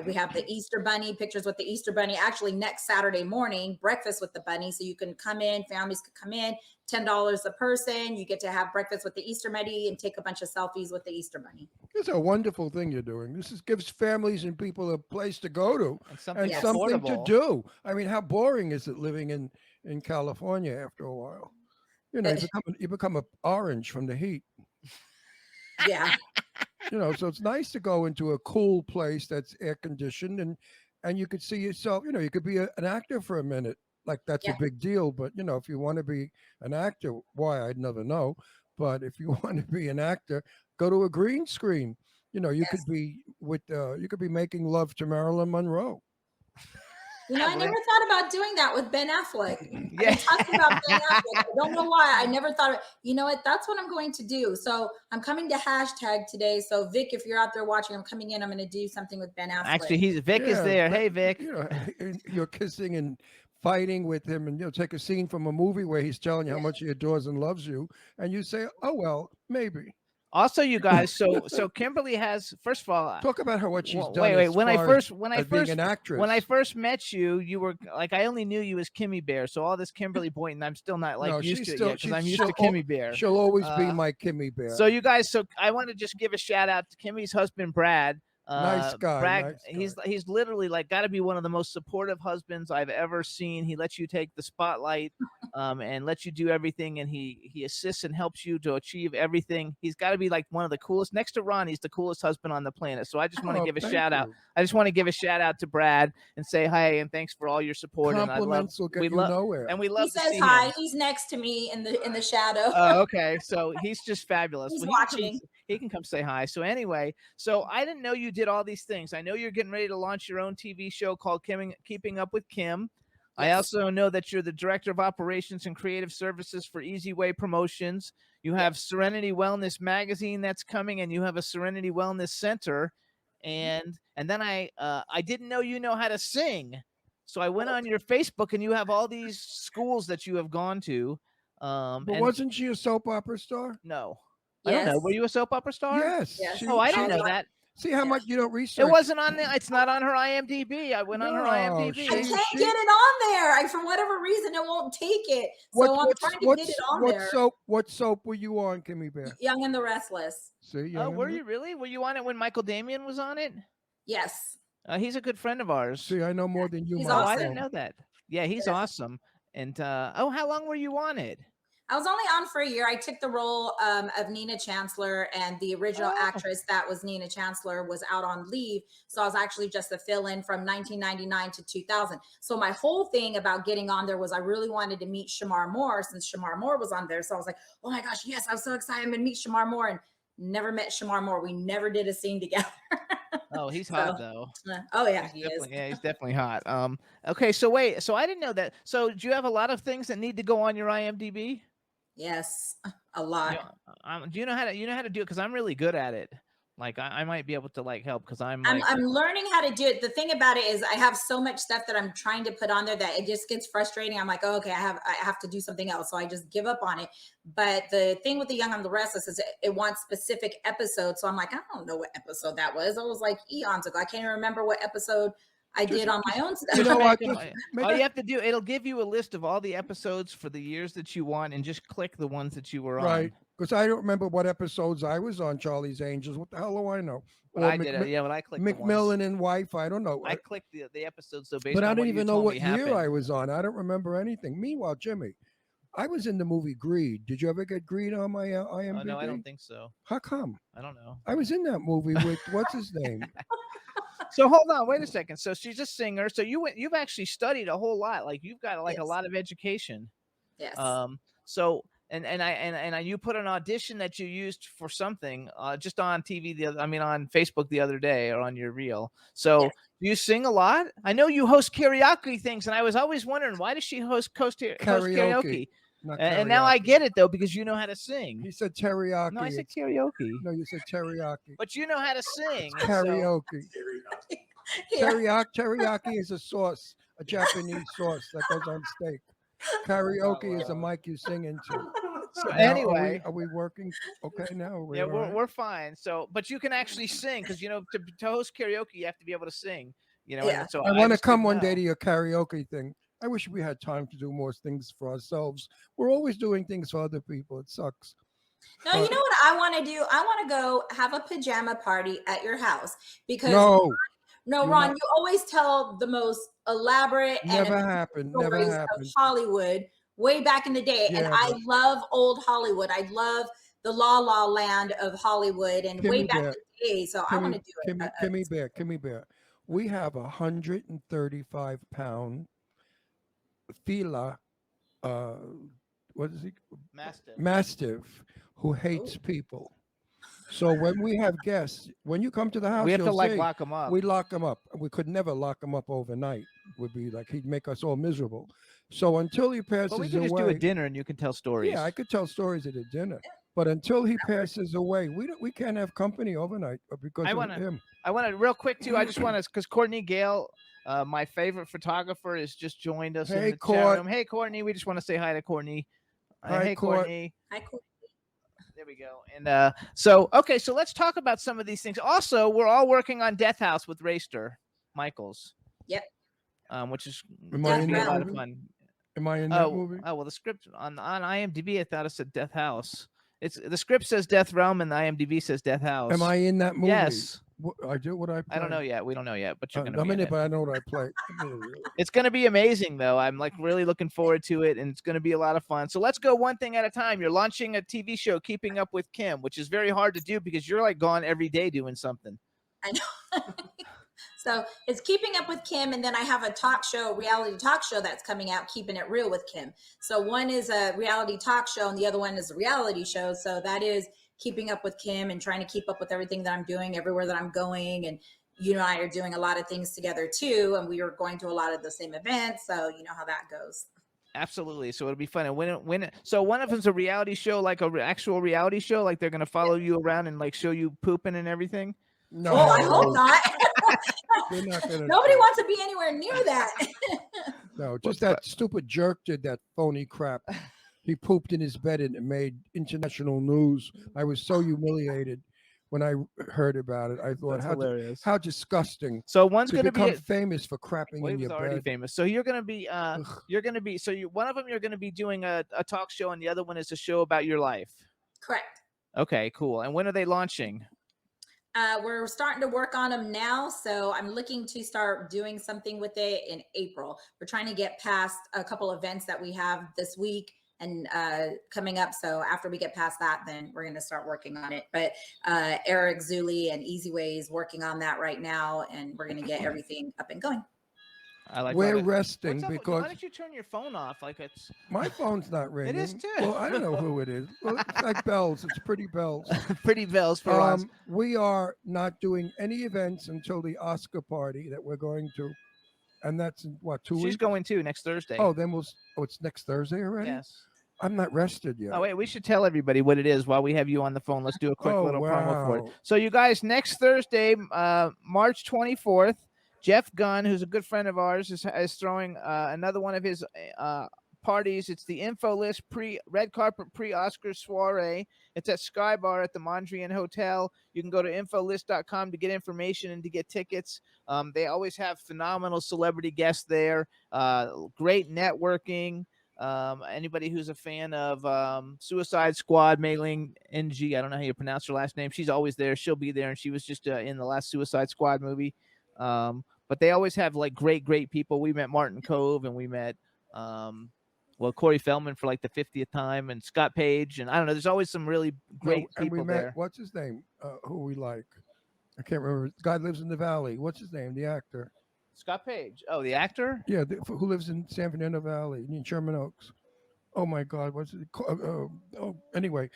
We have the Easter Bunny, pictures with the Easter Bunny, actually next Saturday morning, breakfast with the bunny. So you can come in, families can come in, $10 a person. You get to have breakfast with the Easter Bunny and take a bunch of selfies with the Easter Bunny. It's a wonderful thing you're doing. Gives families and people a place to go to And something Yes. something to affordable. do. I mean, how boring is it living in California after a while? You know, you become a orange from the heat. Yeah. You know, so it's nice to go into a cool place that's air conditioned and you could see yourself. You know, you could be an actor for a minute. Like that's Yeah. a big deal. But you know, if you want to be an actor, why I'd never know. But if you want to be an actor, go to a green screen. You know, you Yes. could be you could be making love to Marilyn Monroe. You know, I never thought about doing that with Ben Affleck. I've Yeah. been talking about Ben Affleck. I don't know why. I never thought of, you know what? That's what I'm going to do. So I'm coming to hashtag today. So Vic, if you're out there watching, I'm coming in. I'm going to do something with Ben Affleck. Actually, Vic is Yeah, there. but, Hey, Vic. You know, you're kissing and fighting with him, and you'll take a scene from a movie where he's telling you how much he adores and loves you, and you say, "Oh well, maybe." Also, you guys. So Kimberly has. First of all, Talk about what she's done. wait. as When I far first being an actress. when I first met you, you were like I only knew you as Kimmy Bear. So all this Kymberli Boynton, I'm still not like No, used she's to it still- yet because I'm she's used to still- Kimmy Bear. She'll always be Uh, my Kimmy Bear. So you guys, so I want to just give a shout out to Kimmy's husband, Brad. Nice guy, Brad, nice he's literally like got to be one of the most supportive husbands I've ever seen. He lets you take the spotlight, and lets you do everything, and he assists and helps you to achieve everything. He's got to be like one of the coolest. Next to Ron, he's the coolest husband on the planet. So I just want to Oh, give a thank shout out. you. I just want to give a shout out to Brad and say hi and thanks for all your support. Compliments will get you nowhere. And we He love to says see hi. him. He's next to me in the shadow. Oh, okay. So he's just fabulous. He's Well, he can come- watching. He can come say hi. So anyway, so I didn't know you did all these things. I know you're getting ready to launch your own TV show called Keeping Up with Kim. I Yes. also know that you're the director of operations and creative services for Easy Way Promotions. You have Serenity Wellness Magazine that's coming, and you have a Serenity Wellness Center. And then I didn't know you know how to sing. So I went on your Facebook, and you have all these schools that you have gone to. But And wasn't she a soap opera star? no, I don't know. Yes. Were you a soap opera star? Yes. Yes. She- Oh, I she- didn't know that. See how much you don't research. It wasn't on the. It's not on her IMDb. I went on her No, IMDb. I she- can't get it on there. For whatever reason, it won't take it. So I'm trying to get it on there. What soap were you on, Kimmy Bear? Young and the Restless. See, Oh, Young were and the- you really? Were you on it when Michael Damian was on it? Yes. He's a good friend of ours. See, I know more than you. He's Oh, I awesome. didn't know that. Yeah, he's Yeah. awesome. And how long were you on it? I was only on for a year. I took the role of Nina Chancellor, and the original Oh. actress that was Nina Chancellor was out on leave. So I was actually just a fill-in from 1999 to 2000. So my whole thing about getting on there was I really wanted to meet Shamar Moore since Shamar Moore was on there. So I was like, oh my gosh, yes, I'm so excited. I'm going to meet Shamar Moore, and never met Shamar Moore. We never did a scene together. Oh, he's So, hot though. Oh yeah, He's he is. definitely, yeah, he's definitely hot. Okay, so wait, so I didn't know that. So do you have a lot of things that need to go on your IMDb? Yes, a lot. Do you know how to do it? Because I'm really good at it. Like I might be able to like help because I'm learning how to do it. The thing about it is I have so much stuff that I'm trying to put on there that it just gets frustrating. I'm like, oh, okay, I have to do something else. So I just give up on it. But the thing with the Young and the Restless is it wants specific episodes. So I'm like, I don't know what episode that was. It was like eons ago. I can't even remember what episode I did on my own stuff. You know what? all you have to do, it'll give you a list of all the episodes for the years that you want, and just click the ones that you were on. Right. Because I don't remember what episodes I was on. Charlie's Angels. What the hell do I know? But I did it. Yeah, when I clicked the ones. McMillan and wife. I don't know. I clicked the episodes though, based But on I what don't you even know told what me year happened. I was on. I don't remember anything. Meanwhile, Jimmy, I was in the movie Greed. Did you ever get Greed on my IMDb? Oh, no, I don't think so. How come? I don't know. I was in that movie with what's his name? So hold on, wait a second. So she's a singer. So you've actually studied a whole lot. Like you've got like a Yes. lot of education. Yes. So you put an audition that you used for something just on TV on Facebook the other day or on your reel. So Yes. do you sing a lot? I know you host karaoke things, and I was always wondering why does she host karaoke? Not And now I karaoke. get it though because you know how to sing. He said teriyaki. No, I said It's- karaoke. No, you said teriyaki. But you know how to sing. and so- Karaoke. Yeah. Teriyaki is a sauce, a Japanese sauce that goes on steak. Karaoke is a mic you sing into. So Now, anyway, are we working okay now? Are we yeah, all we're right? we're fine. So, but you can actually sing because to host karaoke, you have to be able to sing. Yeah. And so I want to just come didn't one day know. to your karaoke thing. I wish we had time to do more things for ourselves. We're always doing things for other people. It sucks. No, you know what I want to do? I want to go have a pajama party at your house because No, no, you're Ron, not. you always tell the most elaborate and Never amazing happened. Never stories of happened. Hollywood way back in the day. And Yeah, I but love old Hollywood. I love the La La Land of Hollywood and way Kimmy back in Bear, the day. So I want to do it. Kimmy Bear. We have 135-pound Fila, uh, what is he? Mastiff. Mastiff, who hates people. So when we have guests, when you come to the house, We have to you'll like see, lock them up. we lock him up. We could never lock him up overnight. Would be like he'd make us all miserable. So until he passes But we can away, just do a dinner and you can tell stories. yeah, I could tell stories at a dinner. But until he passes away, we can't have company overnight because I of wanna- him. I want to real quick too. I just want to because Courtney Gale, my favorite photographer, has just joined us in Hey, the chat Court. room. Hey, Courtney, we just want to say hi to Courtney. Hi, Hey, Court. Courtney. I could. There we go. And so let's talk about some of these things. Also, we're all working on Death House with Rayster Michaels. Yep. Which is Am I gonna in be a that lot of movie? fun. Am I in that movie? Oh well, the script on IMDb, I thought it said Death House. It's the script says Death Realm and the IMDb says Death House. Am I in that movie? Yes. I do what I play. I don't know yet. We don't know yet, but you're gonna I'm be in in it, it. but I know what I play. It's gonna be amazing, though. I'm like really looking forward to it, and it's gonna be a lot of fun. So let's go one thing at a time. You're launching a TV show, Keeping Up with Kim, which is very hard to do because you're like gone every day doing something. I know. So it's Keeping Up with Kim, and then I have a reality talk show that's coming out, Keeping It Real with Kim. So one is a reality talk show, and the other one is a reality show. So that is Keeping Up with Kim and trying to keep up with everything that I'm doing, everywhere that I'm going. And you and I are doing a lot of things together too, and we are going to a lot of the same events. So you know how that goes. Absolutely. So it'll be fun. And so one of them's a reality show, like actual reality show, like they're gonna follow you around and like show you pooping and everything. No, Oh, I hope not. we're not gonna. Nobody wants to be anywhere near that. No, just that stupid jerk did that phony crap. He pooped in his bed and it made international news. I was so humiliated when I heard about it. I thought, That's hilarious. how disgusting So one's to gonna become be famous for crapping well, he in was your already bed. famous. So you're gonna be Ugh. one of them you're gonna be doing a talk show, and the other one is a show about your life. Correct. Okay, cool. And when are they launching? We're starting to work on them now. So I'm looking to start doing something with it in April. We're trying to get past a couple events that we have this week and coming up. So after we get past that, then we're going to start working on it. But Eric Zuli and Easy Way is working on that right now. And we're going to get everything up and going. I like We're that. resting What's up? because Why don't you turn your phone off? Like it's my phone's not ringing. is too. Well, I don't know who it is. Well, it's like bells. It's pretty bells. pretty bells for us. We are not doing any events until the Oscar party that we're going to, and that's in what, 2 She's weeks? going too next Thursday. Oh, then it's next Thursday already. yes. I'm not rested yet. Oh wait, we should tell everybody what it is while we have you on the phone. Let's do a quick Oh, little promo for it. wow. So you guys, next Thursday, March 24th, Jeff Gunn, who's a good friend of ours, is throwing another one of his parties. It's the Info List red carpet pre-Oscar soiree. It's at Sky Bar at the Mondrian Hotel. You can go to infolist.com to get information and to get tickets. They always have phenomenal celebrity guests there. Great networking. Anybody who's a fan of Suicide Squad, Mei-Ling NG, I don't know how you pronounce her last name. She's always there. She'll be there, and she was just in the last Suicide Squad movie. But they always have like great people. We met Martin Cove, and we met Corey Feldman for like the 50th time, and Scott Page, and I don't know. There's always some really great and people we met, there. what's his name? Who we like? I can't remember. The guy lives in the valley. What's his name? The actor. Scott Page. Oh, the actor? Yeah, who lives in San Fernando Valley in Sherman Oaks. Oh my God, what's it? Anyway.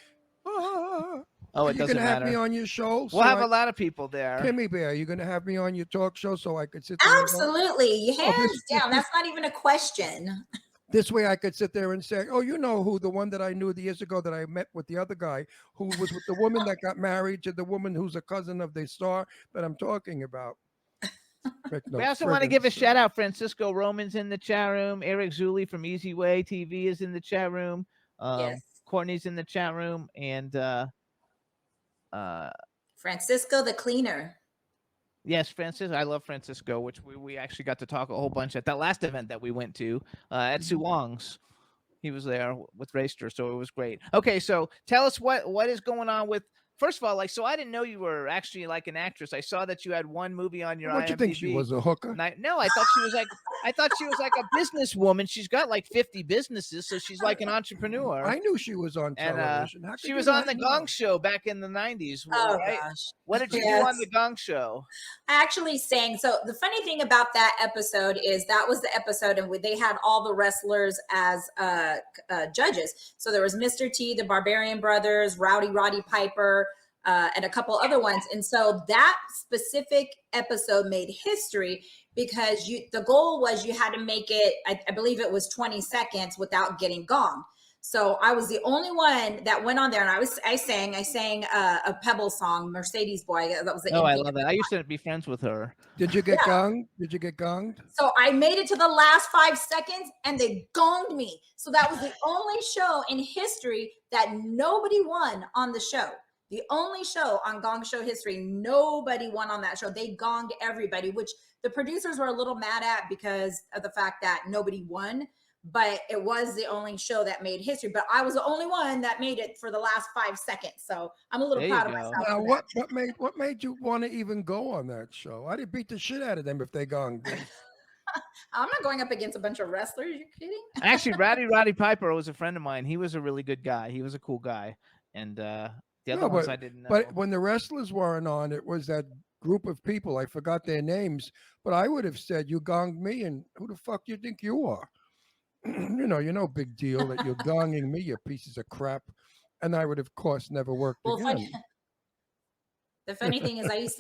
Oh, it you doesn't gonna have matter. me on your show? We'll have a lot of people there. Kimmy Bear, you gonna have me on your talk show so I could sit there? Absolutely. Hands down. That's not even a question. This way I could sit there and say, oh, you know who, the one that I knew years ago that I met with the other guy who was with the woman that got married to the woman who's a cousin of the star that I'm talking about. We also want to give a shout out. Francisco Roman's in the chat room. Eric Zuli from Easy Way TV is in the chat room. Yes. Courtney's in the chat room, and Francisco the cleaner. yes, Francisco. I love Francisco, which we actually got to talk a whole bunch at that last event that we went to at Sue Wong's. He was there with Raster, so it was great. Okay, so tell us what is going on with. First of all, like, so I didn't know you were actually like an actress. I saw that you had one movie on your What IMDb. you think she was, a hooker? No, I thought she was like a businesswoman. She's got like 50 businesses, so she's like an entrepreneur. I knew she was on And television. How could she you was not on the know? Gong Show back in the 90s. Oh right? gosh. What did you do Yes. on the Gong Show? I actually sang. So the funny thing about that episode is that was the episode, and they had all the wrestlers as judges. So there was Mr. T, the Barbarian Brothers, Roddy Piper, and a couple other ones. And so that specific episode made history because the goal was you had to make it, I believe it was 20 seconds without getting gonged. So I was the only one that went on there, and I sang a Pebble song, Mercedes Boy. That was the I love that. I used to be friends with her. Did you get gonged? Did you get gonged? So I made it to the last 5 seconds, and they gonged me. So that was the only show in history that nobody won on the show. The only show on Gong Show history, nobody won on that show. They gonged everybody, which the producers were a little mad at because of the fact that nobody won. But it was the only show that made history. But I was the only one that made it for the last 5 seconds. So I'm a little There proud you of go. myself. Now, for that. what made you want to even go on that show? I'd beat the shit out of them if they gonged me. I'm not going up against a bunch of wrestlers. You kidding? Actually, Roddy Piper was a friend of mine. He was a really good guy. He was a cool guy. And the other No, ones I didn't know. But when the wrestlers weren't on, it was that group of people. I forgot their names, but I would have said, you gonged me, and who the fuck you think you are? You're no big deal that you're gonging me, you pieces of crap. And I would, of course, never worked again. The funny thing is I used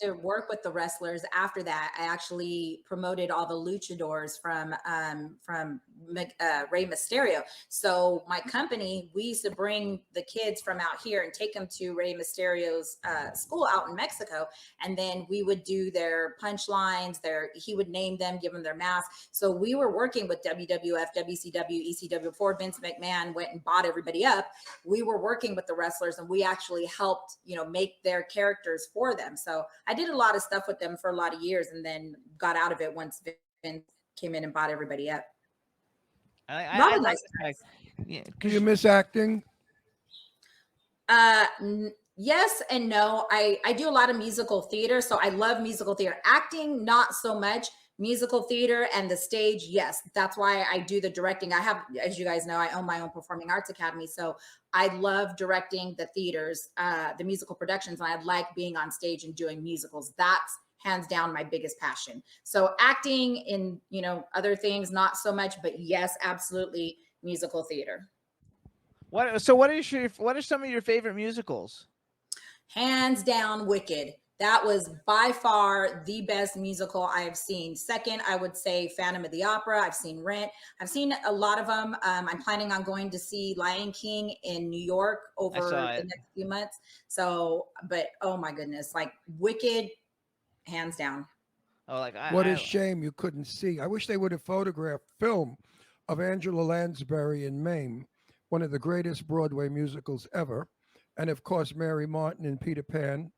to work with the wrestlers. After that, I actually promoted all the luchadors from Rey Mysterio. So my company, we used to bring the kids from out here and take them to Rey Mysterio's school out in Mexico. And then we would do their punchlines, he would name them, give them their mask. So we were working with WWF, WCW, ECW before Vince McMahon went and bought everybody up. We were working with the wrestlers, and we actually helped, make their characters for them. So I did a lot of stuff with them for a lot of years, and then got out of it once Vince came in and bought everybody up. I like the fact, yeah, Do you miss acting? Yes and no. I do a lot of musical theater, so I love musical theater. Acting, not so much. Musical theater and the stage, yes. That's why I do the directing. I have, as you guys know, I own my own performing arts academy, so I love directing the theaters, the musical productions, and I like being on stage and doing musicals. That's hands down my biggest passion. So acting in, other things, not so much, but yes, absolutely musical theater. What are some of your favorite musicals? Hands down, Wicked. That was by far the best musical I've seen. Second, I would say Phantom of the Opera. I've seen Rent. I've seen a lot of them. I'm planning on going to see Lion King in New York over the next few months. So, but oh my goodness, like Wicked, hands down. Oh, What a shame you couldn't see. I wish they would have photographed film of Angela Lansbury in Mame, one of the greatest Broadway musicals ever. And of course, Mary Martin in Peter Pan,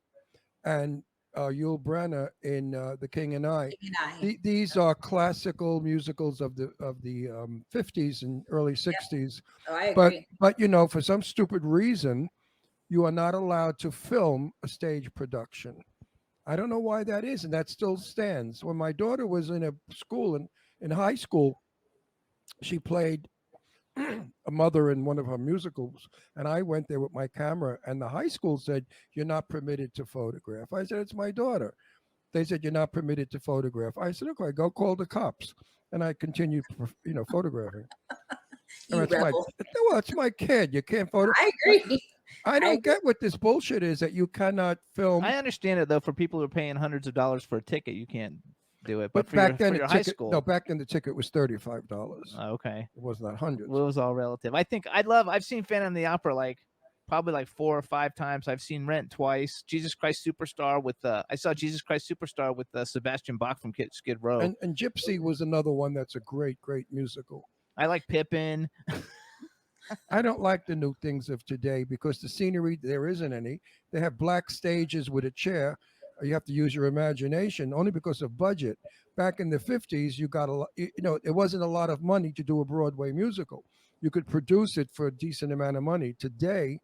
and Yul Brynner in The King and I. These are classical musicals of the 50s and early 60s. Oh, I agree. But for some stupid reason, you are not allowed to film a stage production. I don't know why that is, and that still stands. When my daughter was in a school, in high school, she played a mother in one of her musicals, and I went there with my camera, and the high school said, you're not permitted to photograph. I said, it's my daughter. They said, you're not permitted to photograph. I said, okay, go call the cops. And I continued, photographing. It's my kid. You can't photograph. I agree. I don't get what this bullshit is that you cannot film. I understand it, though. For people who are paying hundreds of dollars for a ticket, you can't do it. But back then, high school. No, back then the ticket was $35. Oh, okay. It was not hundreds. Well, it was all relative. I've seen Phantom of the Opera probably 4 or 5 times. I've seen Rent twice. Jesus Christ Superstar I saw Jesus Christ Superstar with Sebastian Bach from Skid Row. And Gypsy was another one that's a great, great musical. I like Pippin. I don't like the new things of today because the scenery, there isn't any. They have black stages with a chair. You have to use your imagination only because of budget. Back in the 50s, you got a lot, it wasn't a lot of money to do a Broadway musical. You could produce it for a decent amount of money. Today,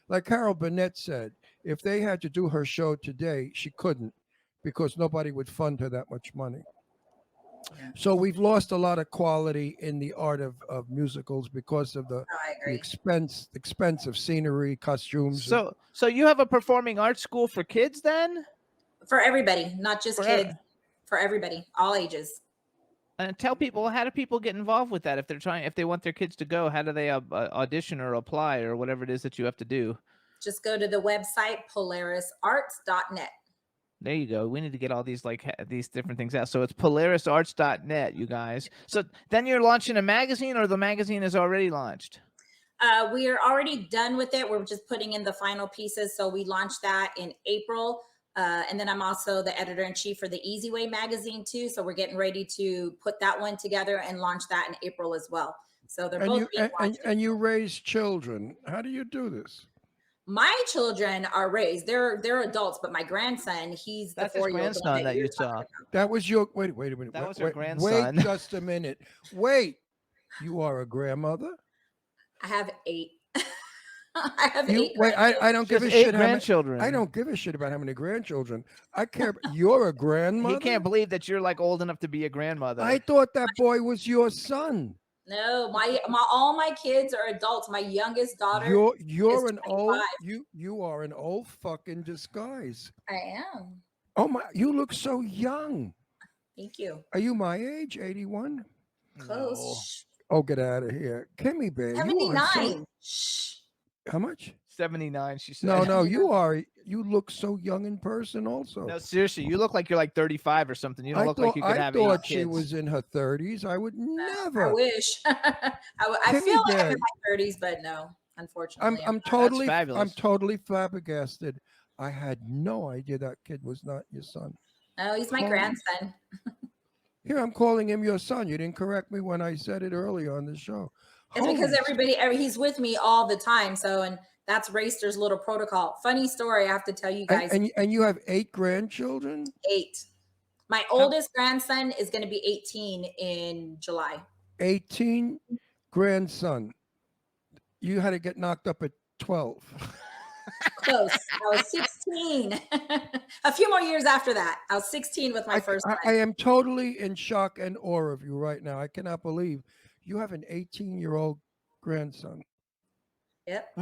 like Carol Burnett said, if they had to do her show today, she couldn't because nobody would fund her that much money. Yeah. So we've lost a lot of quality in the art of musicals because of I the agree. expense of scenery, costumes. So you have a performing arts school for kids then? For everybody, not just For kids. For everybody, all ages. And tell people, how do people get involved with that? If they want their kids to go, how do they audition or apply or whatever it is that you have to do? Just go to the website polarisarts.net. There you go. We need to get all these these different things out. So it's polarisarts.net, you guys. So then you're launching a magazine, or the magazine is already launched? We are already done with it. We're just putting in the final pieces. So we launched that in April. And then I'm also the editor-in-chief for the Easy Way magazine too. So we're getting ready to put that one together and launch that in April as well. So they're both being launched. And you raise children. How do you do this? My children are raised. They're adults, but my grandson, he's the That's his 4-year-old grandson that you you're saw. talking about. That was your wait a minute. That was wait, her grandson. Wait just a minute. Wait. You are a grandmother? I have 8. I have You 8. wait, I don't She give has a 8 shit how many, grandchildren. I don't give a shit about how many grandchildren. I care. You're a grandmother. He can't believe that you're like old enough to be a grandmother. I thought that boy was your son. No, all my kids are adults. My youngest daughter. You're is an old 25. you are an old fucking disguise. I am. Oh my! You look so young. Thank you. Are you my age? 81. Close. Oh, get out of here, Kimmy, babe. You are 79. how much? 79, she said. No, you look so young in person also. No, seriously, you look like you're like 35 or something. You don't look like you could I have 8 thought kids. she was in her 30s. I would never. I wish. I feel like I'm in my 30s, but no, unfortunately. I'm not. totally fabulous. flabbergasted. I had no idea that kid was not your son. No, he's my grandson. Here, I'm calling him your son. You didn't correct me when I said it earlier on the show. It's because he's with me all the time. So, and that's Racer's little protocol. Funny story I have to tell you guys. And you have 8 grandchildren? 8. My oldest grandson is going to be 18 in July. 18 grandson. You had to get knocked up at 12. Close. I was 16. A few more years after that. I was 16 with my first I am totally in shock and awe of you right now. I cannot believe you have an 18-year-old grandson. Yep.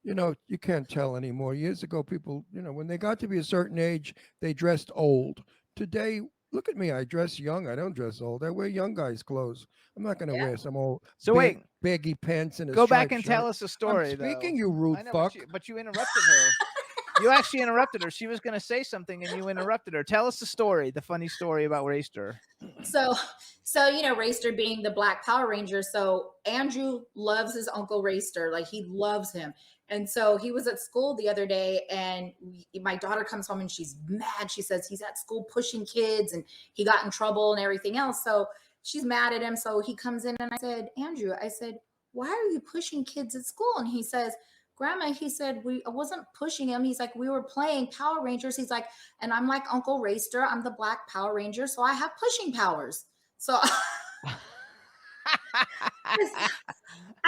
You know, you can't tell anymore. Years ago, people, when they got to be a certain age, they dressed old. Today, look at me. I dress young. I don't dress old. I wear young guys' clothes. I'm not going to wear some old baggy pants and a Go back striped and shirt. tell us a story. I'm speaking, though. you rude I know, fuck. but you interrupted her. You actually interrupted her. She was going to say something and you interrupted her. Tell us the story, the funny story about Racer. So Racer being the Black Power Ranger. So Andrew loves his Uncle Racer. Like, he loves him. And so he was at school the other day, and my daughter comes home and she's mad. She says he's at school pushing kids and he got in trouble and everything else. So she's mad at him. So he comes in and I said, Andrew, why are you pushing kids at school? And he says, Grandma, he said, I wasn't pushing him. He's like, we were playing Power Rangers. He's like, and I'm like Uncle Racer. I'm the Black Power Ranger. So I have pushing powers. So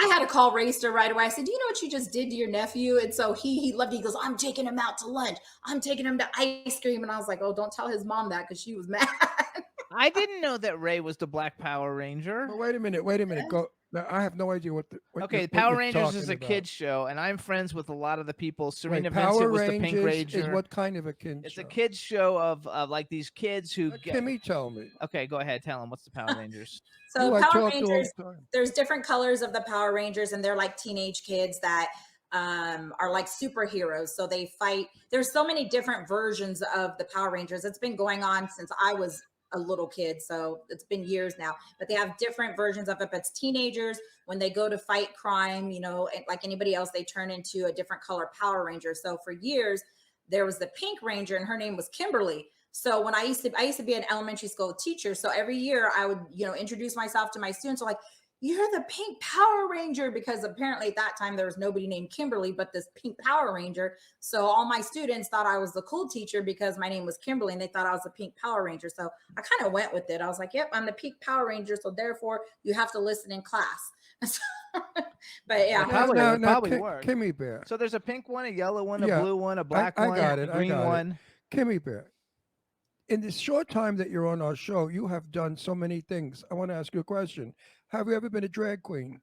I had to call Racer right away. I said, do you know what you just did to your nephew? And so he loved it. He goes, I'm taking him out to lunch. I'm taking him to ice cream. And I was like, oh, don't tell his mom that, because she was mad. I didn't know that Ray was the Black Power Ranger. But wait a minute. Go. Now, I have no idea what Power you're Rangers is a talking kids show, and I'm friends with a lot of the people. Serena Power Vincent was Rangers the Pink Ranger. is what kind of a kid It's show? a kids show of like these kids who get. Kimmy, tell me. Okay, go ahead. Tell them what's the Power Rangers. So I Power talk to all Rangers, the time. there's different colors of the Power Rangers, and they're like teenage kids that are like superheroes. So they fight. There's so many different versions of the Power Rangers. It's been going on since I was a little kid, so it's been years now, but they have different versions of it. But it's teenagers, when they go to fight crime, like anybody else, they turn into a different color Power Ranger. So for years there was the Pink Ranger, and her name was Kimberly. So when I used to be an elementary school teacher, so every year I would introduce myself to my students. So like, you're the pink Power Ranger, because apparently at that time there was nobody named Kimberly but this pink Power Ranger. So all my students thought I was the cool teacher because my name was Kimberly, and they thought I was a pink Power Ranger. So I kind of went with it. I was like, yep, I'm the pink Power Ranger, so therefore you have to listen in class. But yeah, probably worked. Kimmy Bear. So there's a pink one, a yellow one, a Yeah, blue one, a black I one, got it, a I green got it. one. Kimmy Bear. In the short time that you're on our show, you have done so many things. I want to ask you a question. Have you ever been a drag queen?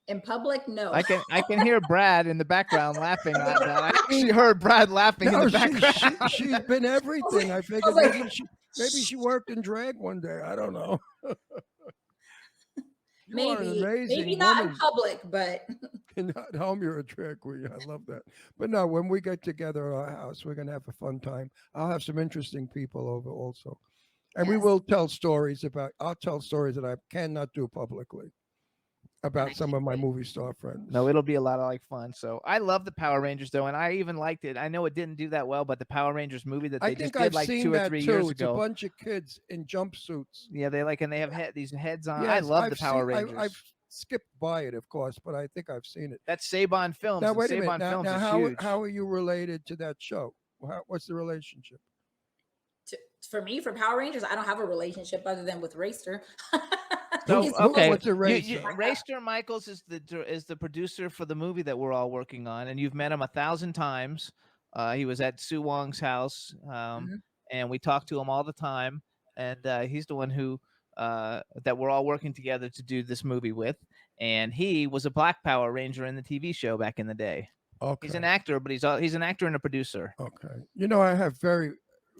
in public, no. I can hear Brad in the background laughing at that. I actually heard Brad laughing in the background. She's been everything. I figured maybe she worked in drag one day. I don't know. Maybe not in public, but at home you're a drag queen. I love that. But no, when we get together at our house, we're gonna have a fun time. I'll have some interesting people over also, and we will tell stories about. I'll tell stories that I cannot do publicly about some of my movie star friends. No, it'll be a lot of fun. So I love the Power Rangers though, and I even liked it. I know it didn't do that well, but the Power Rangers movie that they just did like 2 or 3 years It's ago. a bunch of kids in jumpsuits. Yeah, they and they have these heads on. Yes, I love the Power Rangers. I've skipped by it, of course, but I think I've seen it. That's Saban Films. Now wait a Saban minute. Films Now is huge. how are you related to that show? What's the relationship? for me, for Power Rangers, I don't have a relationship other than with Racer. So okay, what's a Racer? Racer Michaels is the producer for the movie that we're all working on, and you've met him 1,000 times. He was at Sue Wong's house, and we talk to him all the time. And he's the one who that we're all working together to do this movie with. And he was a Black Power Ranger in the TV show back in the day. Okay, he's an actor, but he's an actor and a producer. Okay, you know, I have very.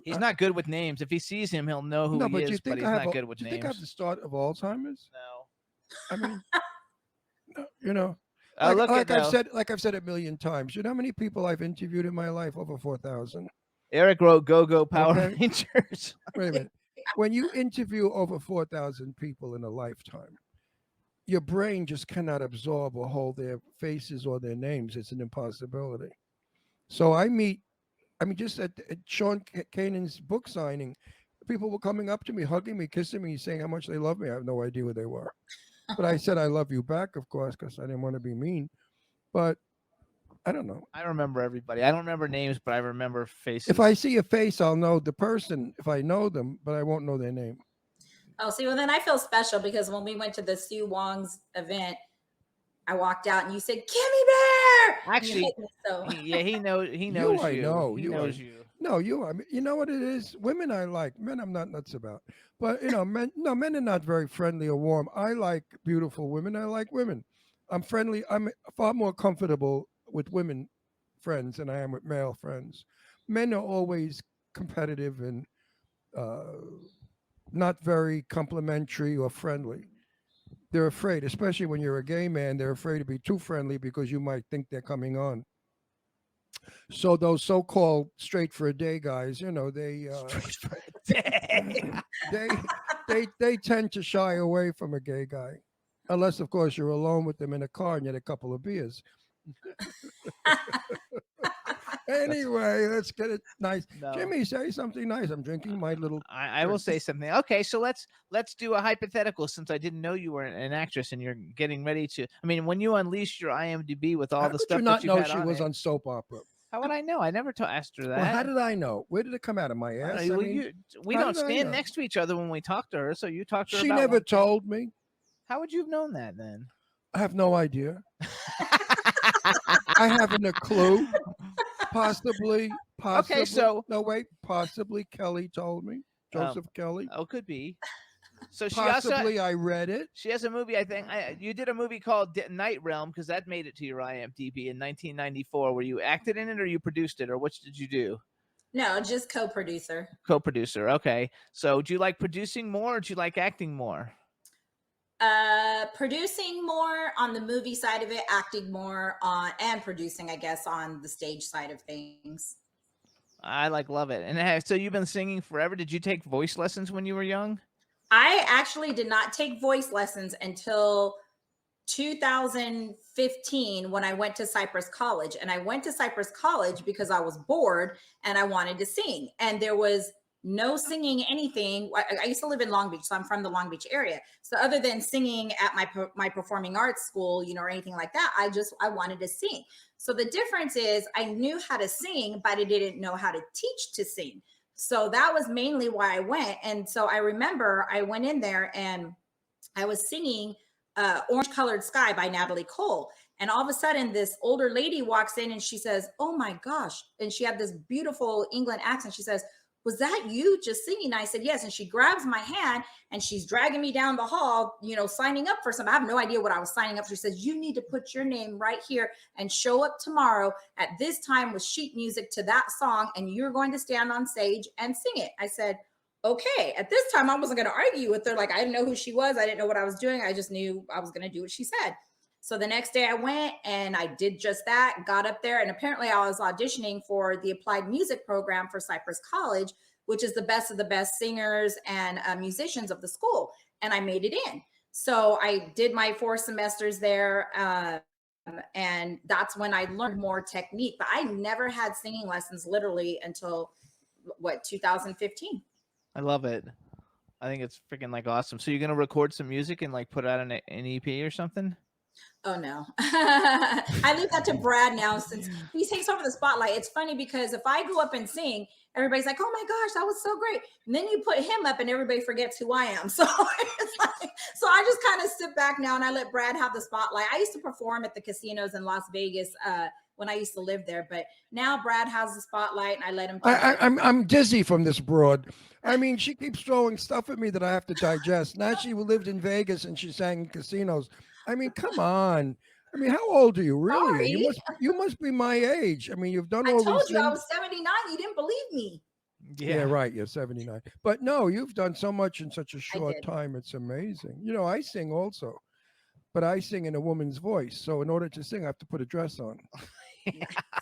He's not good with names. If he sees him, he'll know who he is, but he's not good with names. Do you think I have the start of Alzheimer's? No. I mean, you know, like I've said a million times. You know how many people I've interviewed in my life? Over 4,000. Eric wrote Go Power Rangers. Wait a minute. When you interview over 4,000 people in a lifetime, your brain just cannot absorb or hold their faces or their names. It's an impossibility. So just at Sean Kanan's book signing, people were coming up to me, hugging me, kissing me, saying how much they love me. I have no idea who they were. But I said, I love you back, of course, because I didn't want to be mean. But I don't know. I remember everybody. I don't remember names, but I remember faces. If I see a face, I'll know the person if I know them, but I won't know their name. Oh, see, well, then I feel special because when we went to the Sue Wong's event, I walked out and you said, Kimmy Bear! Actually, yeah, he knows you. I know. He knows you. No, you. I mean, you know what it is? Women I like. Men I'm not nuts about. But, you know, men are not very friendly or warm. I like beautiful women. I like women. I'm friendly. I'm far more comfortable with women friends than I am with male friends. Men are always competitive and not very complimentary or friendly. They're afraid, especially when you're a gay man, they're afraid to be too friendly because you might think they're coming on. So those so-called straight for a day guys, you know, they tend to shy away from a gay guy, unless of course you're alone with them in a car and you had a couple of beers. Anyway, let's get it nice. No. Jimmy, say something nice. I'm drinking my little. I will say something. Okay, so let's do a hypothetical. Since I didn't know you were an actress and you're getting ready to. I mean, when you unleashed your IMDb with all the stuff that you know she was on soap opera. How would I know? I never asked her that. Well, how did I know? Where did it come out of my ass? We don't stand next to each other when we talk to her, so you talked to her. She never told me. How would you have known that then? I have no idea. I haven't a clue. Possibly. Okay, so no, wait. Possibly Kelly told me. Joseph Kelly. Oh, could be. So possibly I read it. She has a movie. I think you did a movie called Night Realm because that made it to your IMDb in 1994. Were you acted in it, or you produced it, or which did you do? No, just co-producer. Co-producer. Okay. So do you like producing more, or do you like acting more? Producing more on the movie side of it, acting more on, and producing, I guess, on the stage side of things. I love it. And so you've been singing forever. Did you take voice lessons when you were young? I actually did not take voice lessons until 2015 when I went to Cypress College. And I went to Cypress College because I was bored and I wanted to sing. And there was no singing anything. I used to live in Long Beach, so I'm from the Long Beach area. So other than singing at my performing arts school, you know, or anything like that, I wanted to sing. So the difference is I knew how to sing, but I didn't know how to teach to sing. So that was mainly why I went. And so I remember I went in there and I was singing Orange Colored Sky by Natalie Cole. And all of a sudden, this older lady walks in and she says, "Oh my gosh." And she had this beautiful England accent. She says, "Was that you just singing?" I said, "Yes." And she grabs my hand and she's dragging me down the hall, you know, signing up for something. I have no idea what I was signing up for. She says, "You need to put your name right here and show up tomorrow at this time with sheet music to that song. And you're going to stand on stage and sing it." I said, "Okay." At this time, I wasn't going to argue with her. Like, I didn't know who she was. I didn't know what I was doing. I just knew I was going to do what she said. So the next day I went and I did just that, got up there. And apparently I was auditioning for the applied music program for Cypress College, which is the best of the best singers and musicians of the school. And I made it in. So I did my 4 semesters there. And that's when I learned more technique. But I never had singing lessons literally until, 2015. I love it. I think it's freaking like awesome. So you're gonna record some music and like put out an EP or something? Oh no. I leave that to Brad now since he takes over the spotlight. It's funny because if I go up and sing, everybody's like, "Oh my gosh, that was so great." And then you put him up and everybody forgets who I am. So it's like, so I just kind of sit back now and I let Brad have the spotlight. I used to perform at the casinos in Las Vegas when I used to live there, but now Brad has the spotlight and I let him. I'm dizzy from this broad. I mean, she keeps throwing stuff at me that I have to digest. Now she lived in Vegas and she sang in casinos. I mean, come on. I mean, how old are you really? You must be my age. I mean, you've done all these things. I told you I was 79. You didn't believe me. Yeah, right. You're 79. But no, you've done so much in such a short time. It's amazing. You know, I sing also, but I sing in a woman's voice. So in order to sing, I have to put a dress on.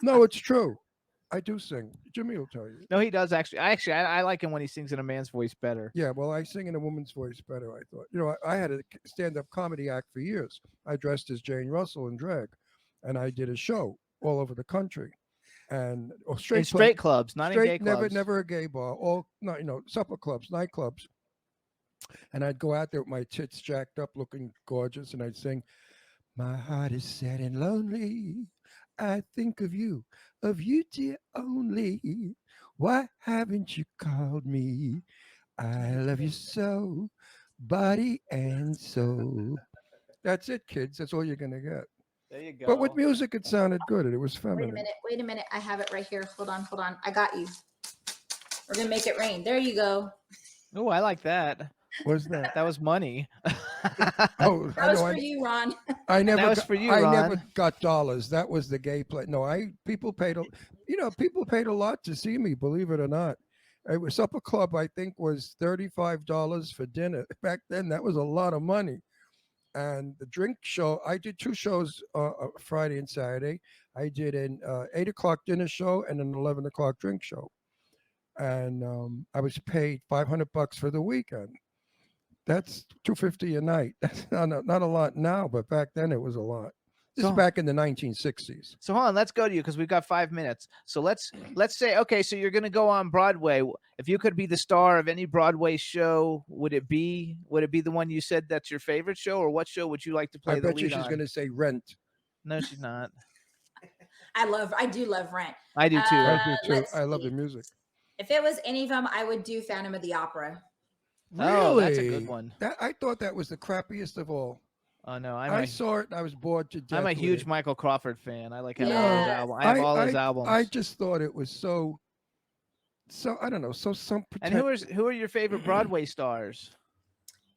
No, it's true. I do sing. Jimmy will tell you. No, he does actually. I like him when he sings in a man's voice better. Yeah, well, I sing in a woman's voice better, I thought. You know, I had a stand-up comedy act for years. I dressed as Jane Russell in drag, and I did a show all over the country. And straight clubs, not in gay clubs. Never a gay bar. All, no, you know, supper clubs, nightclubs. And I'd go out there with my tits jacked up, looking gorgeous, and I'd sing, "My heart is sad and lonely. I think of you dear only. Why haven't you called me? I love you so, body and soul." That's it, kids. That's all you're gonna get. There you go. But with music, it sounded good. It was feminine. Wait a minute. I have it right here. Hold on. I got you. We're gonna make it rain. There you go. Oh, I like that. What's that? That was money. Oh, that was for you, Ron. I never. That was for you, Ron. I never got dollars. That was the gay play. No, people paid a lot to see me. Believe it or not, it was Supper Club. I think was $35 for dinner back then. That was a lot of money. And the drink show, I did 2 shows, Friday and Saturday. I did an 8 o'clock dinner show and an 11 o'clock drink show. And I was paid $500 for the weekend. That's $250 a night. That's not a lot now, but back then it was a lot. This is back in the 1960s. So hold on, let's go to you because we've got 5 minutes. So let's say, okay, so you're going to go on Broadway. If you could be the star of any Broadway show, would it be the one you said that's your favorite show, or what show would you like to play the lead on? I bet you she's going to say Rent. No, she's not. I do love Rent. I do too. I do too. I love the music. If it was any of them, I would do Phantom of the Opera. Really? Oh, that's a good one. I thought that was the crappiest of all. Oh no, I saw it and I was bored to death. I'm a huge Michael Crawford fan. I like having all his albums. I have all his albums. I just thought it was so I don't know, And who are your favorite Broadway stars?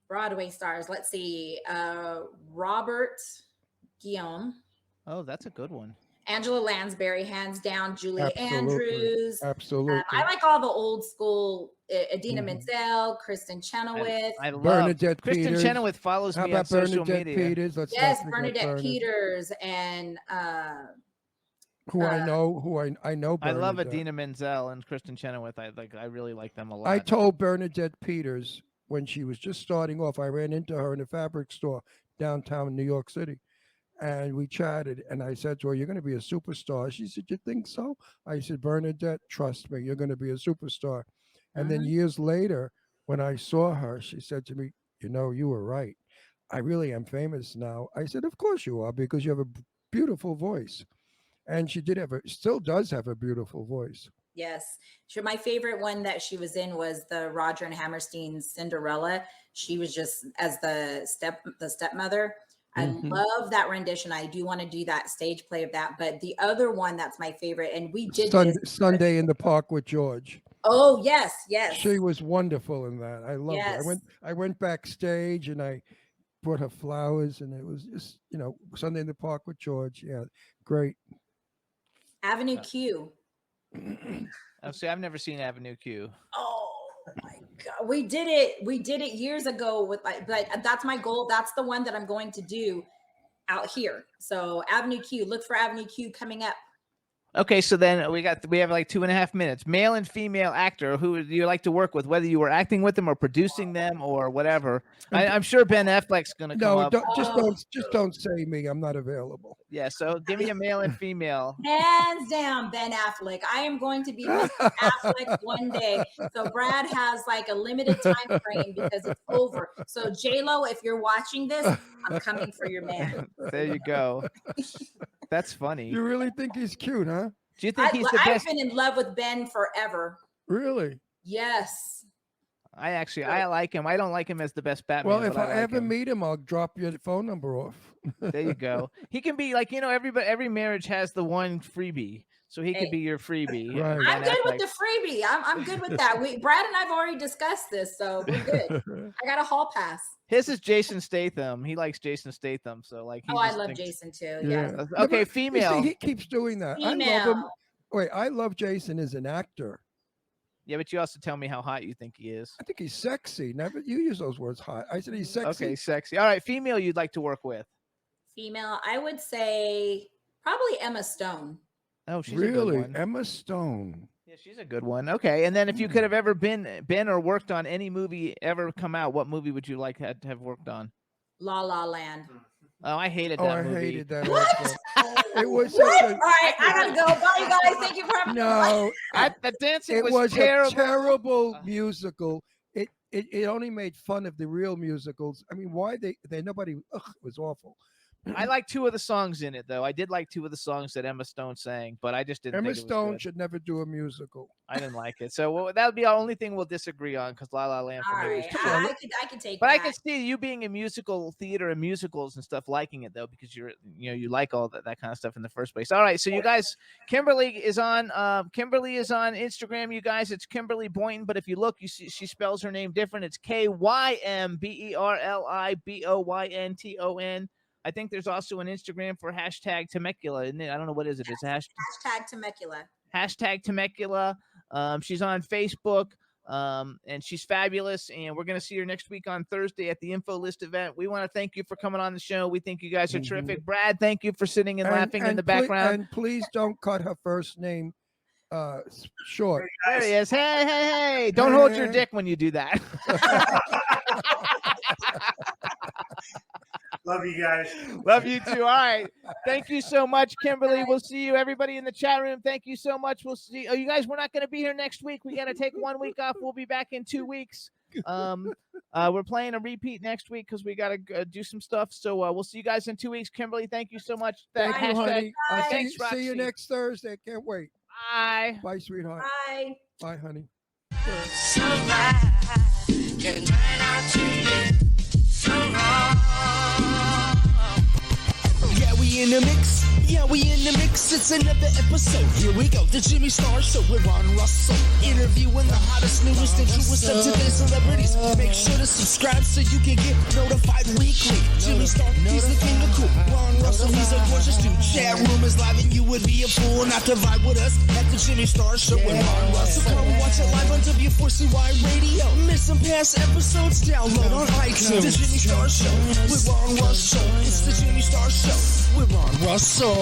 Broadway stars. Let's see. Robert Guillaume. Oh, that's a good one. Angela Lansbury, hands down. Julie Absolutely. Andrews. Absolutely. I like all the old school. Idina Menzel, Kristen Chenoweth. I love Bernadette Kristen Peters. Chenoweth follows How me about on social Bernadette media. Peters? Let's Yes, not forget Bernadette Peters and who I know. I love Bernadette. Idina Menzel and Kristen Chenoweth. I really like them a lot. I told Bernadette Peters when she was just starting off. I ran into her in a fabric store downtown in New York City. And we chatted, and I said to her, "You're going to be a superstar." She said, "You think so?" I said, "Bernadette, trust me, you're going to be a superstar." And then years later, when I saw her, she said to me, "You know, you were right. I really am famous now." I said, "Of course you are, because you have a beautiful voice." And she still does have a beautiful voice. Yes. Sure. My favorite one that she was in was the Roger and Hammerstein's Cinderella. She was just as the stepmother. I love that rendition. I do want to do that stage play of that. But the other one that's my favorite, and we did Sunday in the Park with George. Oh, yes, yes. She was wonderful in that. I loved Yes. it. I went backstage and I brought her flowers, and it was just, Sunday in the Park with George. Yeah, great. Avenue Q. Oh, see, I've never seen Avenue Q. Oh my God. We did it years ago but that's my goal. That's the one that I'm going to do out here. So Avenue Q, look for Avenue Q coming up. Okay, so then we have like 2.5 minutes. Male and female actor who do you like to work with, whether you were acting with them or producing them or whatever. I'm sure Ben Affleck's gonna come up. Just don't say me. I'm not available. Yeah, so give me a male and female. Hands down, Ben Affleck. I am going to be Mr. Affleck one day. So Brad has like a limited time frame because it's over. So J-Lo, if you're watching this, I'm coming for your man. There you go. That's funny. You really think he's cute, huh? Do you think he's the best? I've been in love with Ben forever. Really? Yes. I like him. I don't like him as the best Batman. Well, if I ever him. meet him, I'll drop your phone number off. There you go. He can be like, every marriage has the one freebie. So he could be your freebie. Right. I'm good with the freebie. I'm good with that. Brad and I've already discussed this, so we're good. I got a hall pass. His is Jason Statham. He likes Jason Statham. So like, I love Jason too. Yeah. Okay, female. See, he keeps doing that. Female. I love him. Wait, I love Jason as an actor. Yeah, but you also tell me how hot you think he is. I think he's sexy. Never you use those words, hot. I said he's sexy. Okay, sexy. All right, female you'd like to work with. Female, I would say probably Emma Stone. Oh, she's really? a good one. Emma Stone. Yeah, she's a good one. Okay, and then if you could have ever been or worked on any movie ever come out, what movie would you like to have worked on? La La Land. Oh, I hated that movie. I hated that. What? It was What? such a, All right, I gotta go. Bye, you guys. Thank you for having me. no. The dancing It was was terrible. a terrible musical. It only made fun of the real musicals. I mean, why nobody? It was awful. I like 2 of the songs in it, though. I did like 2 of the songs that Emma Stone sang, but I just didn't. Emma think it was Stone good. should never do a musical. I didn't like it, so that would be the only thing we'll disagree on because La La Land for All me was right, terrible. I could take But that. I can see you being in musical theater and musicals and stuff liking it though, because you like all that kind of stuff in the first place. All right, so you guys, Kimberly is on Instagram. You guys, it's Kymberli Boynton, but if you look, you see she spells her name different. It's KYMBERLIBOYNTON. I think there's also an Instagram for hashtag Temecula, isn't it? I don't know what is it. It's hashtag Temecula. Hashtag Temecula. She's on Facebook. And she's fabulous, and we're going to see her next week on Thursday at the Info List event. We want to thank you for coming on the show. We think you guys are terrific. Brad, thank you for sitting and laughing in the background. And please don't cut her first name short. There he is. Hey. Don't hold your dick when you do that. Love you guys. Love you too. All right. Thank you so much, Kimberly. We'll see you, everybody in the chat room. Thank you so much. We'll see. Oh, you guys, we're not going to be here next week. We got to take 1 week off. We'll be back in 2 weeks. We're playing a repeat next week because we got to do some stuff. So we'll see you guys in 2 weeks. Kimberly, thank you so much. Thank you, honey. Thanks, see you next Thursday. Can't wait. Bye. Bye, sweetheart. Bye. Bye, honey. Can turn out to be so wrong. Yeah, we in the mix. Yeah, we in the mix. It's another episode. Here we go. The Jimmy Star Show with Ron Russell. Interviewing the hottest, newest, and truest up to date celebrities. Make sure to subscribe so you can get notified weekly. Jimmy Star, he's the king of cool. Ron Russell, he's a gorgeous dude. Chat room is live and you would be a fool not to vibe with us at the Jimmy Star Show with Ron Russell. Come watch it live on W4CY Radio. Miss some past episodes? Download on iTunes. The Jimmy Star Show with Ron Russell. It's the Jimmy Star Show with Ron Russell.